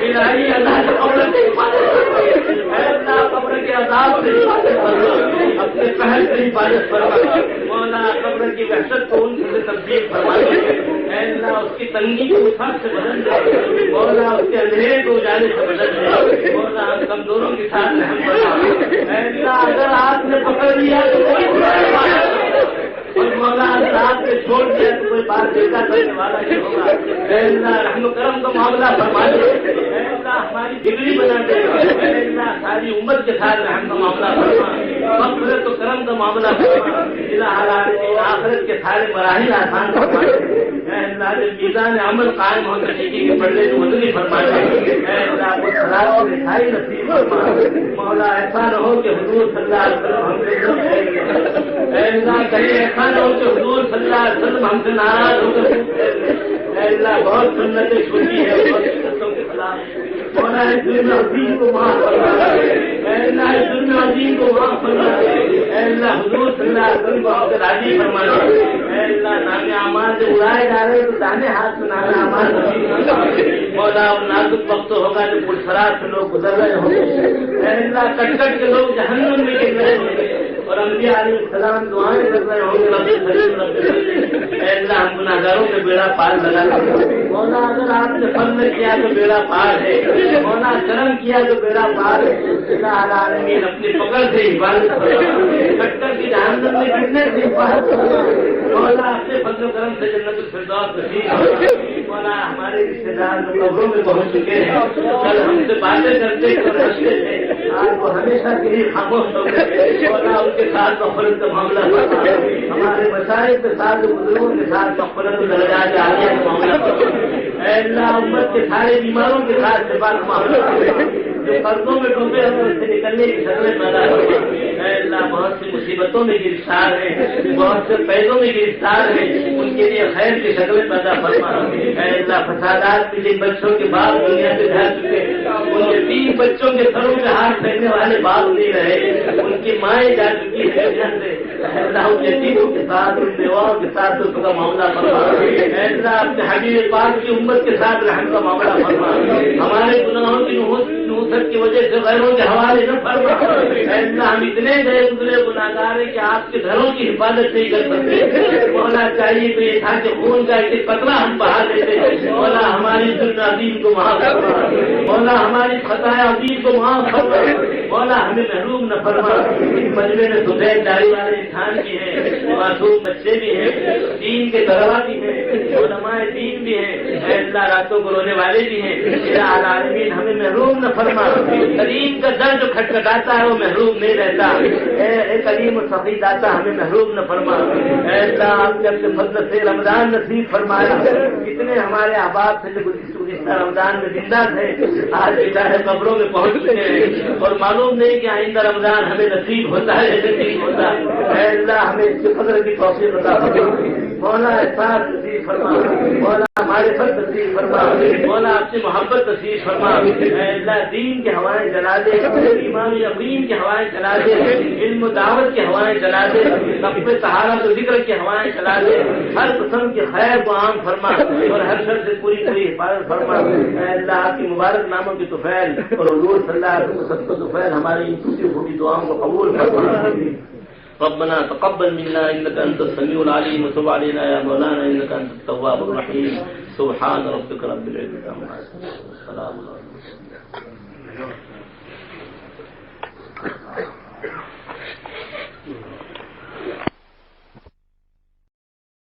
الہی اللہ قبر سے حفاظت فرما، اے اللہ قبر کے عذاب سے حفاظت فرما، اپنے قہر سے حفاظت فرما، مولا قبر کی وحشت کو ان سے تبدیل فرما دے، اے اللہ اس کی تنگی کو وسعت سے بدل دے، مولا اس کے اندھیرے کو اجالے سے بدل دے، مولا ہم کمزوروں کے ساتھ رحم فرما، اے اللہ اگر آپ نے پکڑ لیا تو اور مولا اگر آپ نے چھوڑ دیا تو کوئی بات دیتا کرنے والا نہیں ہوگا، اے اللہ رحم و کرم کا معاملہ فرما دے، اے اللہ ہماری بگڑی بنا دے، اے اللہ ساری امت کے ساتھ رحم کا معاملہ فرما، مغفرت و کرم کا معاملہ فرما، الہ العالمین آخرت کے سارے مراحل آسان فرما دے، اے اللہ میزان عمل قائم ہو کر کے پڑھنے کو مدنی فرما دے، اے اللہ وہ صلاح و رسائی نصیب فرما، مولا ایسا نہ ہو کہ حضور صلی اللہ علیہ وسلم ہم سے اے اللہ کہیں ایسا نہ ہو کہ حضور صلی اللہ علیہ وسلم ہم سے ناراض ہو کر اے اللہ بہت سنتیں چھوٹی ہے، بہت سنتوں کے خلاف، مولا اس ظلم عظیم کو معاف فرما، اے اللہ اس ظلم عظیم کو معاف فرما، اے اللہ حضور صلی اللہ علیہ وسلم کو آپ راضی فرما، اے اللہ نام اعمال سے اڑائے جا رہے تو دانے ہاتھ میں نام اعمال نصیب، مولا نازک وقت ہوگا جب پرسرات سے لوگ گزر رہے ہوں گے، اے اللہ کٹ کٹ کے لوگ جہنم میں گر رہے ہوں گے اور انبیاء علیہ السلام دعائیں کر رہے ہوں گے، رب کریم رب کریم، اے اللہ ہم گناہگاروں کے بیڑا پار لگا دے، مولا اگر آپ نے فضل کیا تو بیڑا پار ہے، مولا کرم کیا تو بیڑا پار ہے، الہ العالمین اپنی پکڑ سے حفاظت فرما، کٹر کی جہنم میں گرنے سے حفاظت فرما، مولا اپنے فضل و کرم سے جنت الفردوس نصیب فرما، مولا ہمارے رشتے دار جو قبروں میں پہنچ چکے ہیں کل ہم سے باتیں کرتے ہنستے تھے، آج وہ ہمیشہ کے لیے خاموش ہو گئے، مولا ان کے ساتھ مغفرت کا معاملہ فرما، ہمارے مشائخ کے ساتھ بزرگوں کے ساتھ مغفرت درجات عالیہ کا معاملہ فرما، اے اللہ امت کے سارے بیماروں کے ساتھ شفا کا معاملہ فرما، جو قرضوں میں ڈوبے ہیں اس سے نکلنے کی شکلیں پیدا کرنا، اے اللہ بہت سی مصیبتوں میں گرفتار ہیں، بہت سے پیدوں میں گرفتار ہیں، ان کے لیے خیر کی شکلیں پیدا فرما، اے اللہ فسادات کے جن بچوں کے باپ دنیا سے جا چکے ان کے 3 بچوں کے سروں پہ ہاتھ پھیرنے والے باپ نہیں رہے، ان کی مائیں جا چکی ہے دنیا سے، اے اللہ ان یتیموں کے ساتھ ان بیواؤں کے ساتھ اس کا معاملہ فرما، اے اللہ اپنے حبیب پاک کی امت کے ساتھ رحم کا معاملہ فرما، ہمارے گناہوں کی نحوست کی وجہ سے غیروں کے حوالے نہ فرما، اے اللہ ہم اتنے گئے گزرے گناہگار ہیں کہ آپ کے گھروں کی حفاظت نہیں کر سکتے، مولا چاہیے تو یہ تھا کہ خون کا ایک قطرہ ہم بہا دیتے، مولا ہماری ظلم عظیم کو معاف فرما، مولا ہماری خطایا عظیم کو معاف فرما، مولا ہمیں محروم نہ فرما، اس مجمع میں سفید داڑھی والے انسان بھی ہیں، معصوم بچے بھی ہیں، دین کے طلبا بھی ہیں، علماء دین بھی ہیں، اے اللہ راتوں کو رونے والے بھی ہیں، الہ العالمین ہمیں محروم نہ فرما، کریم کا در جو کھٹکھٹاتا ہے وہ محروم نہیں رہتا، اے کریم و سخی داتا ہمیں محروم نہ فرما، اے اللہ آپ نے اپنے فضل سے رمضان نصیب فرمایا، کتنے ہمارے احباب سے جو گزشتہ رمضان میں زندہ تھے آج بیچارے قبروں میں پہنچ چکے ہیں اور معلوم نہیں کہ آئندہ رمضان ہمیں نصیب ہوتا ہے یا نصیب ہوتا، اے اللہ ہمیں اس کے فضل کی توفیق عطا فرما، مولا احسان نصیب فرما، مولا ہمارے فرد نصیب فرما، مولا اپنی محبت نصیب فرما، اے اللہ دین کے ہوائیں جلا دے، ایمان یقین کی ہوائیں چلا دے، علم و دعوت کی ہوائیں چلا دے، اپنے طہارت و ذکر کی ہوائیں چلا دے، ہر قسم کی خیر کو عام فرما اور ہر شر سے پوری پوری حفاظت فرما، اے اللہ آپ کی مبارک ناموں کی طفیل اور حضور صلی اللہ علیہ وسلم سب کو طفیل ہماری ان ٹوٹی پھوٹی دعاؤں کو قبول فرما، ربنا تقبل منا انك انت السميع العليم وتب علينا يا مولانا انك انت التواب الرحيم سبحان ربك رب العزة عما يصفون والسلام على المرسلين.